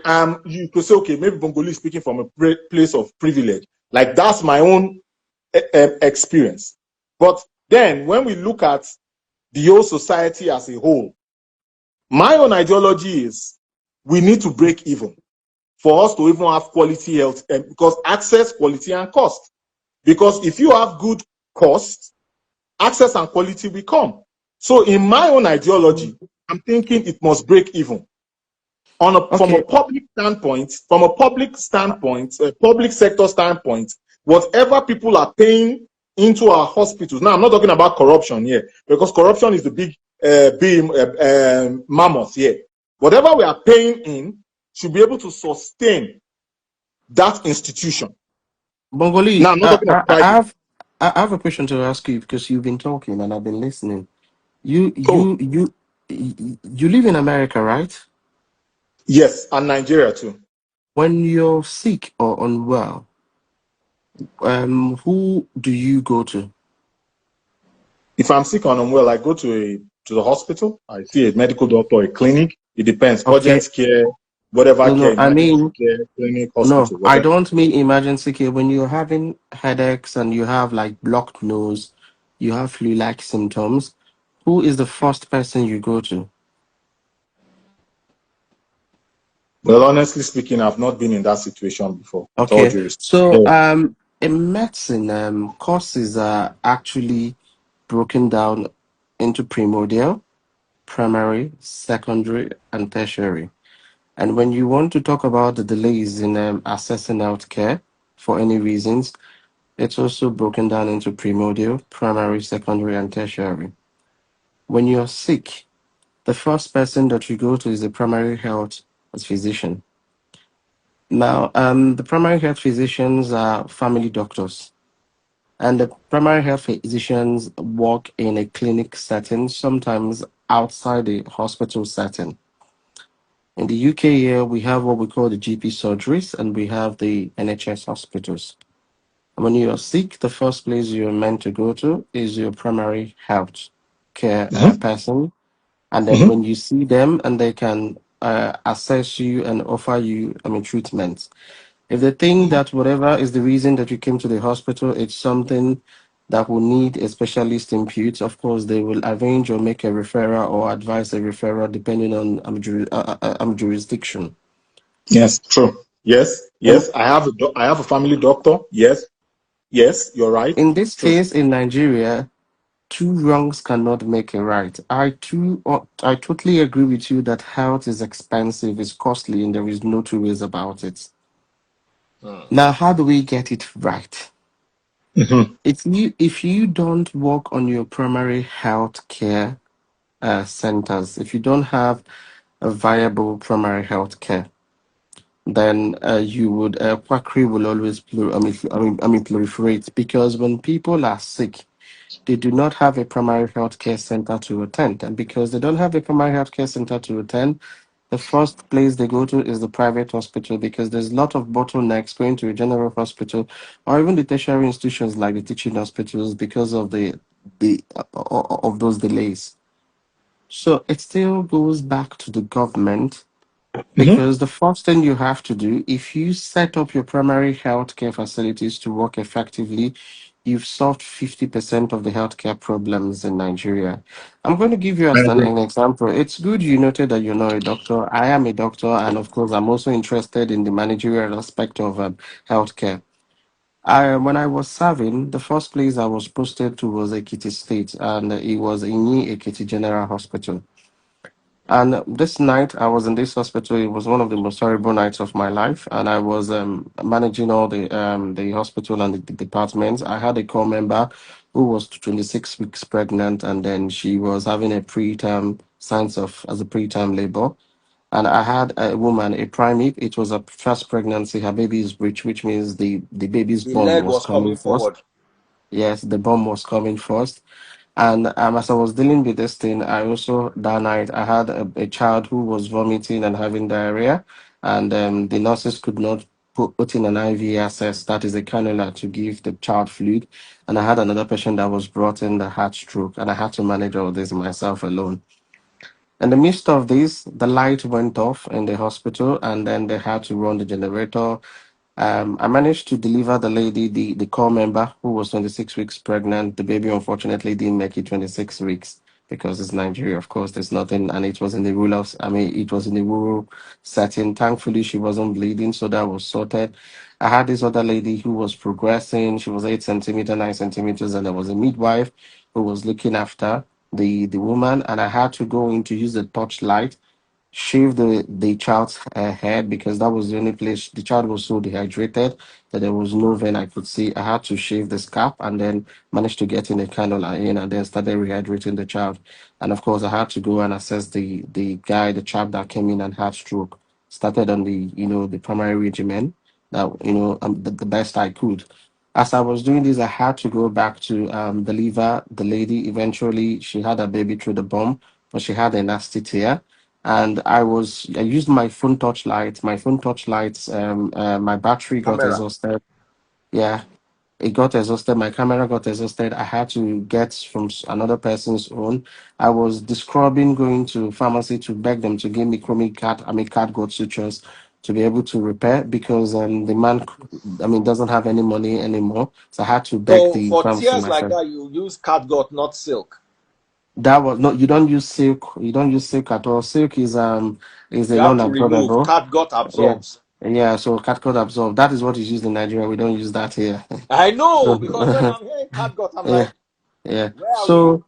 you could say, okay, maybe Bongoli is speaking from a place of privilege. Like that's my own experience. But then when we look at the whole society as a whole, my own ideology is we need to break even for us to even have quality health, because access, quality, and cost. Because if you have good cost, access and quality will come. So in my own ideology, I'm thinking it must break even. From a Okay. public standpoint, a public sector standpoint, whatever people are paying into our hospitals. Now, I'm not talking about corruption here, because corruption is the big mammoth here. Whatever we are paying in should be able to sustain that institution. Now, Bongoli, I'm not talking of private. I have a question to ask you because you've been talking and I've been listening. You Oh, you you you live in America, right? yes, and Nigeria too. When you're sick or unwell, who do you go to? If I'm sick and unwell, I go to the hospital. I see a medical doctor, a clinic. It depends. Okay. Urgent care, whatever No, care, no, I emergency mean, care, clinic, no, hospital, I whatever. don't mean emergency care. When you're having headaches and you have like blocked nose, you have flu-like symptoms, who is the first person you go to? Well, honestly speaking, I've not been in that situation before. With all Okay, due respect. so Yeah. in medicine, courses are actually broken down into primordial, primary, secondary, and tertiary. And when you want to talk about the delays in accessing healthcare for any reasons, it's also broken down into primordial, primary, secondary, and tertiary. When you're sick, the first person that you go to is the primary health physician. Now, the primary health physicians are family doctors, and the primary health physicians work in a clinic setting, sometimes outside the hospital setting. In the UK here, we have what we call the GP surgeries, and we have the NHS hospitals. When you are sick, the first place you're meant to go to is your primary health care Mm-hmm. person. And then Mm-hmm. when you see them and they can assess you and offer you, treatment. If they think that whatever is the reason that you came to the hospital, it's something that will need a specialist input, of course, they will arrange or make a referral or advise a referral depending on jurisdiction. Yes, true. Yes, In, yes. I have a family doctor. Yes, yes. You're right. in this True. case, in Nigeria, two wrongs cannot make a right. I totally agree with you that health is expensive, it's costly, and there is no two ways about it. Hmm. Now, how do we get it right? Mm-hmm. If you don't work on your primary health care centers, if you don't have a viable primary health care, then you would quackery will always proliferate, because when people are sick, they do not have a primary health care center to attend, and because they don't have a primary health care center to attend, the first place they go to is the private hospital, because there's a lot of bottlenecks going to a general hospital or even the tertiary institutions like the teaching hospitals because of of those delays. So it still goes back to the government, Mm-hmm. because the first thing you have to do, if you set up your primary healthcare facilities to work effectively, you've solved 50% of the healthcare problems in Nigeria. I'm going to give you I as agree. an example. It's good you noted that you're not a doctor. I am a doctor, and of course, I'm also interested in the managerial aspect of healthcare. When I was serving, the first place I was posted to was Ekiti State, and it was Ini Ekiti General Hospital. And this night, I was in this hospital. It was one of the most horrible nights of my life, and I was managing all the hospital and the departments. I had a core member who was 26 weeks pregnant, and then she was having a preterm signs of as a preterm labor. And I had a woman, a primate. It was a first pregnancy. Her baby is breech, which means the baby's The bum leg was was coming coming first. forward. Yes, the bum was coming first. And as I was dealing with this thing, I also that night I had a child who was vomiting and having diarrhea, and the nurses could not put in an IV access, that is a cannula, to give the child fluid. And I had another patient that was brought in that had stroke, and I had to manage all this myself alone. In the midst of this, the light went off in the hospital, and then they had to run the generator. I managed to deliver the lady, the core member, who was 26 weeks pregnant. The baby unfortunately didn't make it 26 weeks because it's Nigeria. Of course, there's nothing, and it was in the it was in the rural setting. Thankfully, she wasn't bleeding, so that was sorted. I had this other lady who was progressing. She was 8 centimeters, 9 centimeters, and there was a midwife who was looking after the woman, and I had to go in to use the torchlight, shave the child's head, because that was the only place. The child was so dehydrated that there was no vein I could see. I had to shave the scalp and then managed to get in a cannula in, and then started rehydrating the child. And of course, I had to go and assess the chap that came in and had stroke. Started on the primary regimen that the best I could. As I was doing this, I had to go back to deliver the lady. Eventually, she had a baby through the bump, but she had a nasty tear. And I used my phone torchlight. My phone torchlights, my battery got Camera. exhausted. Yeah, it got exhausted. My camera got exhausted. I had to get from another person's own. I was describing going to pharmacy to beg them to give me cardboard sutures to be able to repair, because the man, doesn't have any money anymore. So I had to beg So the for pharmacy tears like myself. that, you use catgut, not silk. That was no. You don't use silk. You don't use silk at all. Silk is You a have to remove. non-absorbable. Catgut Yeah, absorbs. yeah. So catgut absorb. That is what is used in Nigeria. We don't use that here. I know, because when So I'm hearing catgut, I'm yeah, like, yeah. where are we going?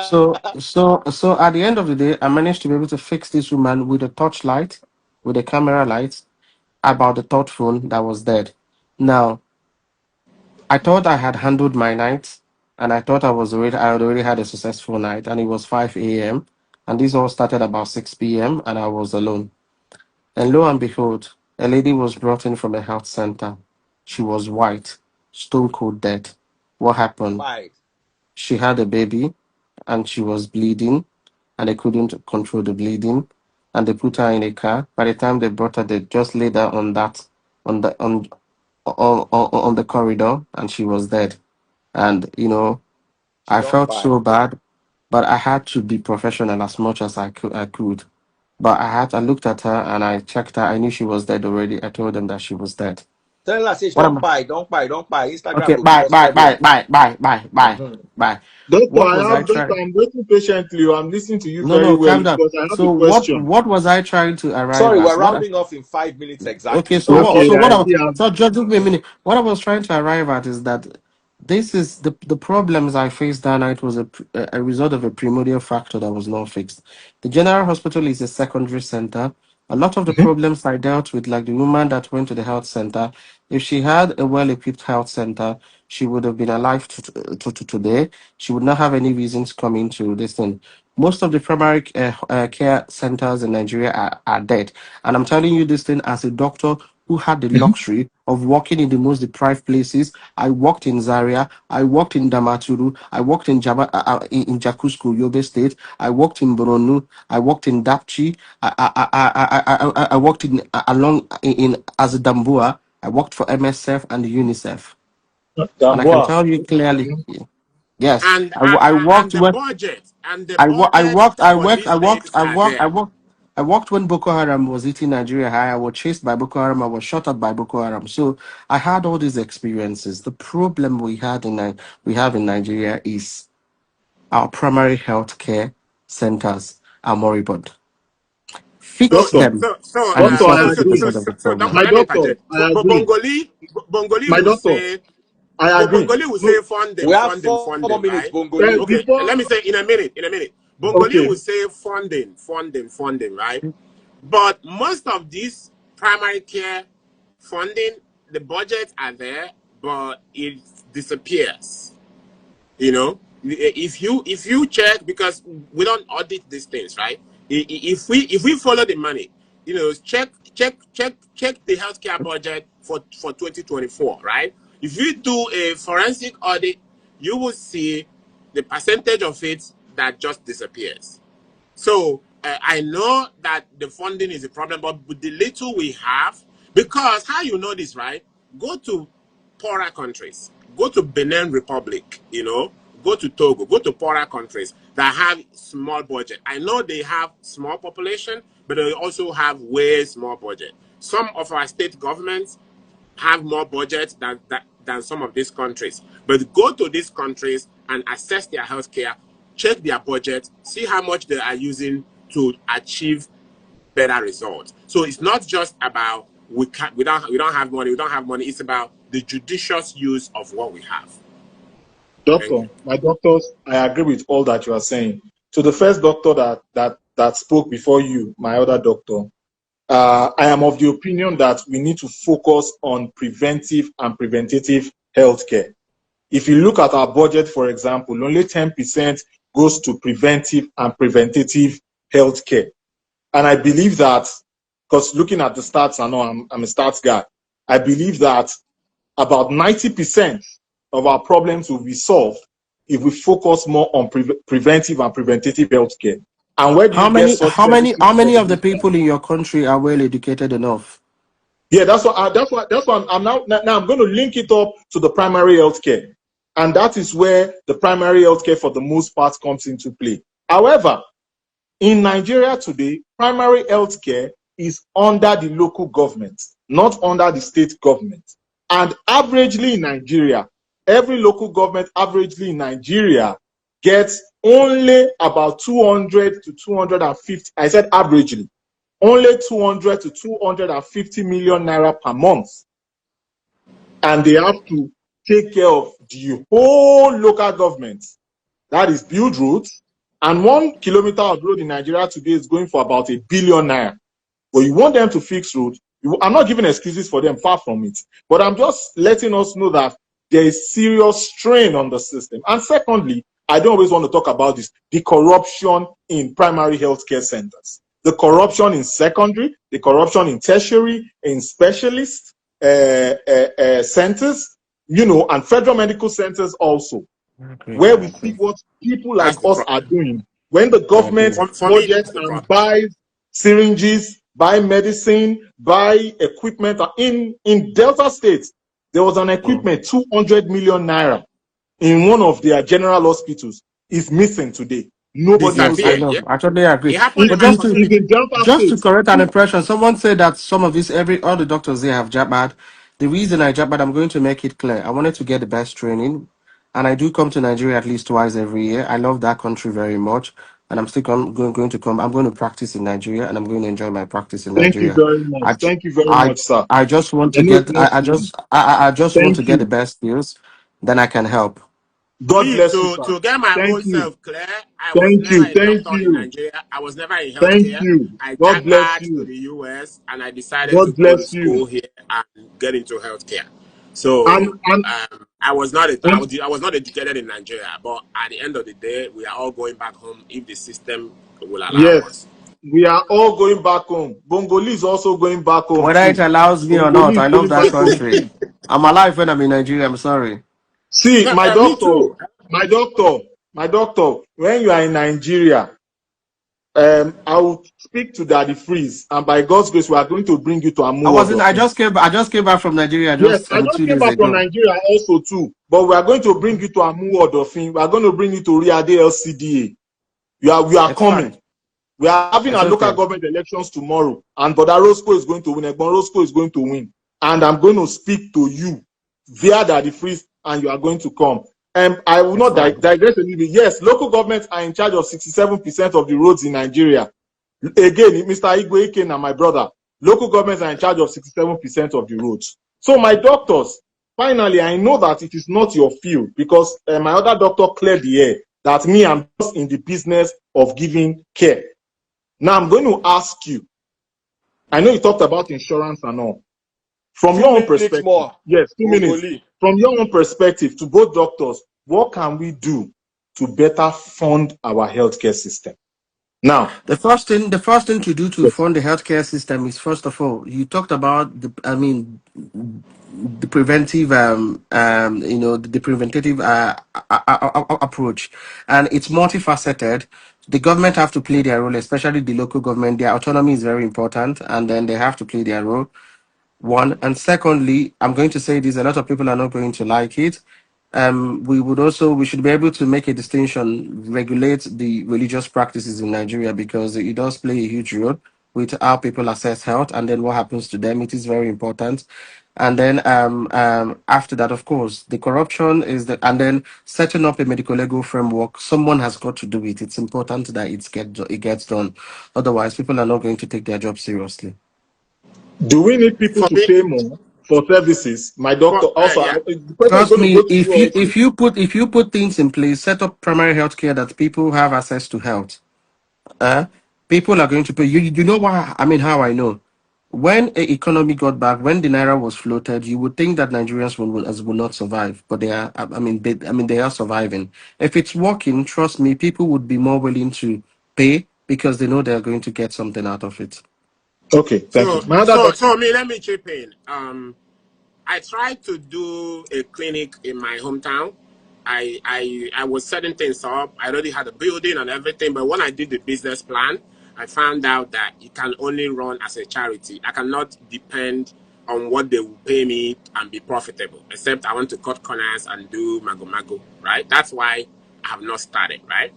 So at the end of the day, I managed to be able to fix this woman with a torchlight, with a camera light, about the third phone that was dead. Now, I thought I had handled my night, and I thought I had already had a successful night, and it was 5 a.m. And this all started about 6 p.m. and I was alone. And lo and behold, a lady was brought in from a health center. She was white, stone cold dead. What happened? Bye. She had a baby and she was bleeding, and they couldn't control the bleeding, and they put her in a car. By the time they brought her, they just laid her on that on the on the corridor, and she was dead. And She I don't felt buy. so bad, but I had to be professional as much as I could. But I looked at her and I checked her. I knew she was dead already. I told them that she was dead. Tell her, say, What don't am I? buy, don't buy, don't buy. Instagram Okay, go give bye, us bye, bye, problem. bye, bye, bye, bye, Hmm. bye. Doctor, What was I doctor, trying? I'm waiting patiently. I'm listening to you No, very no, well calm down. because I have So a question. what was I trying to arrive Sorry, at? we're rounding off in 5 minutes Okay, exactly. so So I'm what? not Okay, So sure. what? I see. So just give me a minute. What I was trying to arrive at is that this is the problems I faced that night was a result of a primordial factor that was not fixed. The general hospital is a secondary center. A lot of the Mhm. problems I dealt with, like the woman that went to the health center, if she had a well-equipped health center, she would have been alive to today. She would not have any reason to come into this thing. Most of the primary care centers in Nigeria are dead. And I'm telling you this thing as a doctor who had the Mhm. luxury of working in the most deprived places. I worked in Zaria, I worked in Damaturu, I worked in in Jakusko, Yobe State, I worked in Boronu, I worked in Dapchi, I worked in along in Azadambua, I worked for MSF and UNICEF. And I can Gamboa. tell you clearly, Mhm. yes, and I worked the when budget I worked, for these things are there. I worked when Boko Haram was eating Nigeria high. I was chased by Boko Haram. I was shot at by Boko Haram. So I had all these experiences. The problem we have in Nigeria is our primary health care centers are moribund. So, Fix Doctor, them, so, so, and you uh, doctor, solve so, I so, eighty agree. so, percent of so, the so, problem. doctor, My let me doctor, interject. I agree. Bongoli My will doctor, say, I agree. Bongoli will No, say funding, we have funding, 4 more funding, minutes, right? well, Bongoli. Okay, before, let me say in a minute, in a minute. Bongoli okay, will say funding, funding, funding, right? But most of these primary care funding, the budgets are there, but it disappears. You know, if you check, because we don't audit these things, right? If we follow the money, check the healthcare budget for 2024, right? If you do a forensic audit, you will see the percentage of it that just disappears. So I know that the funding is a problem, but with the little we have, because how you know this, right? Go to poorer countries, go to Benin Republic, go to Togo, go to poorer countries that have small budget. I know they have small population, but they also have way small budget. Some of our state governments have more budget than some of these countries. But go to these countries and assess their healthcare, check their budget, see how much they are using to achieve better results. So it's not just about we don't have money, we don't have money. It's about the judicious use of what we have. Thank doctor, you. my doctors, I agree with all that you are saying. To the first doctor that spoke before you, my other doctor, I am of the opinion that we need to focus on preventive and preventative healthcare. If you look at our budget, for example, only 10% goes to preventive and preventative healthcare. And I believe that, because looking at the stats, I know I'm a stats guy, I believe that about 90% of our problems will be solved if we focus more on preventive and preventative healthcare. And where do How you get many such how services? many of the people in your country are well educated enough? Yeah, that's what I'm now I'm going to link it up to the primary healthcare. And that is where the primary healthcare for the most part comes into play. However, in Nigeria today, primary healthcare is under the local government, not under the state government. And averagely in Nigeria, every local government averagely in Nigeria gets only about 200 to 250, I said averagely, only 200 to 250 million naira per month. And they have to take care of the whole local government. That is build roads. And 1 kilometer of road in Nigeria today is going for about 1 billion naira. But you want them to fix roads. I'm not giving excuses for them, far from it. But I'm just letting us know that there is serious strain on the system. And secondly, I don't always want to talk about this, the corruption in primary healthcare centers, the corruption in secondary, the corruption in tertiary, in specialist centers, and federal medical centers also, I agree. where I we see agree. what people like That's the us are problem. doing. When the I government agree. For me, budgets that's the and problem. buys syringes, buy medicine, buy equipment. In Delta State, there was an Mm. equipment, 200 million naira in one of their general hospitals is missing today. Nobody Yes, knows I what. Disappeared. know. Yeah, I totally agree. it happened in But my just Is to hospital. in Delta just to State. correct an impression, someone said that some of this, all the doctors there have jabad. The reason I jabad, I'm going to make it clear. I wanted to get the best training, and I do come to Nigeria at least twice every year. I love that country very much, and I'm still going to come. I'm going to practice in Nigeria, and I'm going to enjoy my practice in Thank you Nigeria. very much. I j- Thank you very I much, sir. I just want I to know it's get. not easy. I just want Thank to get the you. best skills, then I can help. God Me bless you, to sir. get my Thank own you. self clear. I was Thank never you. a Thank doctor in you. Nigeria. I was never in Thank healthcare. you. I God bless jackpot to you. the US and I decided to God go to bless you. school here and get into healthcare. So And I was not and I was not educated in Nigeria, but at the end of the day, we are all going back home if the system will allow yes, us. we are all going back home. Bongoli is also going back home Whether it too. allows me or not, Bongoli is I love going that back home country. too. I'm alive when I'm in Nigeria. I'm sorry. See, No, my me doctor, too. my doctor, my doctor, when you are in Nigeria, I will speak to Daddy Freeze, and by God's grace, we are going to bring you to I Amu wasn't. Odofin. I just came back from Nigeria Yes, just I just 2 came days back from ago. Nigeria also too, but we are going to bring you to Amu Odofin. We are going to bring you to Riade LCDA. We are It's fine. coming. We are having It's our local okay. government elections tomorrow, and Boda Roscoe is going to win. Egbon Roscoe is going to win, and I'm going to speak to you via Daddy Freeze, and you are going to come. And I will It's not fine. digress a little bit. Yes, local governments are in charge of 67% of the roads in Nigeria. Again, Mr. Igwe Ike and my brother, local governments are in charge of 67% of the roads. So my doctors, finally, I know that it is not your field because my other doctor cleared the air that me, I'm just in the business of giving care. Now I'm going to ask you, I know you talked about insurance and all. From your Two own minutes perspective, more. yes, 2 minutes. Bongoli. From your own perspective, to both doctors, what can we do to better fund our healthcare system? Now, The first thing to do to yes. fund the healthcare system is, first of all, you talked about the preventive, the preventative approach, and it's multifaceted. The government have to play their role, especially the local government. Their autonomy is very important, and then they have to play their role. One, and secondly, I'm going to say this, a lot of people are not going to like it. We should be able to make a distinction, regulate the religious practices in Nigeria, because it does play a huge role with how people assess health and then what happens to them. It is very important. And then after that, of course, the corruption and then setting up a medical legal framework. Someone has got to do it. It's important that it gets done. Otherwise, people are not going to take their job seriously. Do we need people For to me, pay more for services? My doctor also, yeah. the question is Trust going to me, go to you also. if you put things in place, set up primary health care that people have access to health, uh, people are going to pay. You know why? I mean, how I know. When the economy got back, when the naira was floated, you would think that Nigerians will not survive, but they are. They are surviving. If it's working, trust me, people would be more willing to pay because they know they are going to get something out of it. Okay, thank you. So My other so doctor. so me, let me chip in. I tried to do a clinic in my hometown. I was setting things up. I already had a building and everything, but when I did the business plan, I found out that it can only run as a charity. I cannot depend on what they will pay me and be profitable, except I want to cut corners and do mago mago, right? That's why I have not started, right?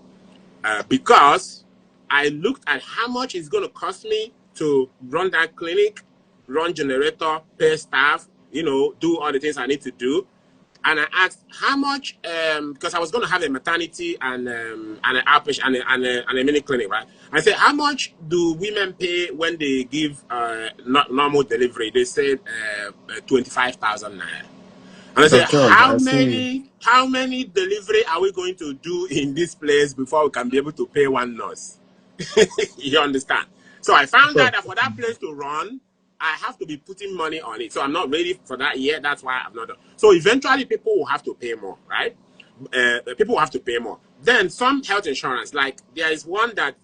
Because I looked at how much it's going to cost me to run that clinic, run generator, pay staff, do all the things I need to do. and I asked how much, because I was going to have a maternity and an outpatient and a mini clinic, right? I said, how much do women pay when they give normal delivery? They said 25,000 naira. And I said, Dr. I see. how many delivery are we going to do in this place before we can be able to pay one nurse? You understand? So I found out that for that place to run, I have to be putting money on it. So I'm not ready for that yet. That's why I've not done. So eventually people will have to pay more, right? People will have to pay more. Then some health insurance, like there is one that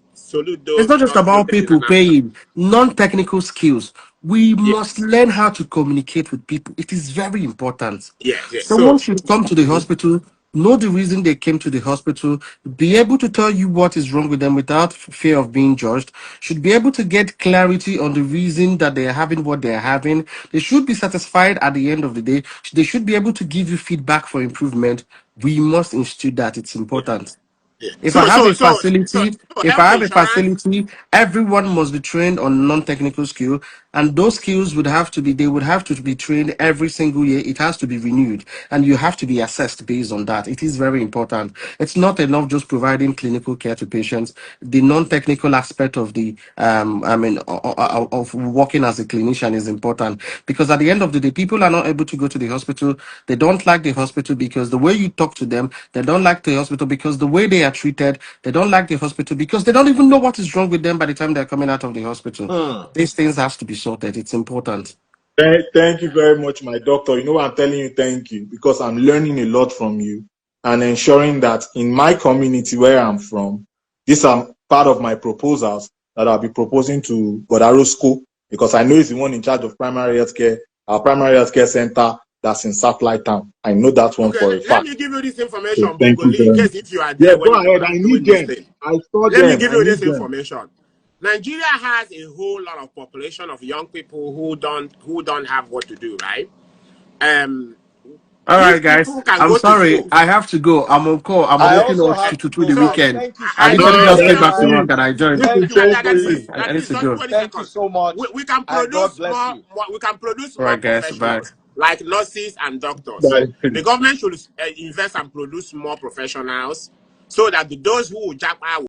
It's Soludo not just just about floated in people Anaphylaxis. paying, non-technical skills. We must Yes, learn how to communicate with people. It is very important. yes, yes. Someone So, should come to the mhm, hospital, know the reason they came to the hospital, be able to tell you what is wrong with them without fear of being judged, should be able to get clarity on the reason that they are having what they are having. They should be satisfied at the end of the day. They should be able to give you feedback for improvement. We must institute that. It's yeah, important. yeah. If I have a facility, So if I health have a insurance, facility, everyone must be trained on non-technical skill, and those skills would have to be, they would have to be trained every single year. It has to be renewed, and you have to be assessed based on that. It is very important. It's not enough just providing clinical care to patients. The non-technical aspect of the, of working as a clinician is important, because at the end of the day, people are not able to go to the hospital. They don't like the hospital because the way you talk to them. They don't like the hospital because the way they are treated. They don't like the hospital because they don't even know what is wrong with them by the time they're coming out of the hospital. Hmm. These things has to be sorted. It's important. Thank you very much, my doctor. You know, I'm telling you thank you because I'm learning a lot from you and ensuring that in my community where I'm from, these are part of my proposals that I'll be proposing to Bodarosco because I know he's the one in charge of primary healthcare, our primary healthcare center that's in Satellite Town. I know that one okay, for a let fact. me give you this So information, thank you Bogoli, in very much. case if you are Yeah, there when go the ahead. people I are need doing this them. thing. I saw Let me them. give I you this need them. information. Nigeria has a whole lot of population of young people who don't have what to do, right? Um, All these right, guys. people can I'm go to sorry. school. I have to go. I'm on call. I'm I working also on have to to the go, but So weekend. thank you I so I much, think literally I just think came Dr. that back to Kpai. work and I joined. This is Thank you so that so is much. free. I need to just go. 20 Thank you seconds. so much. We can God produce bless more, you. we can produce All more right, guys. Bye. professionals like nurses and doctors. Bye. So the government should invest and produce more professionals so that those who will jump out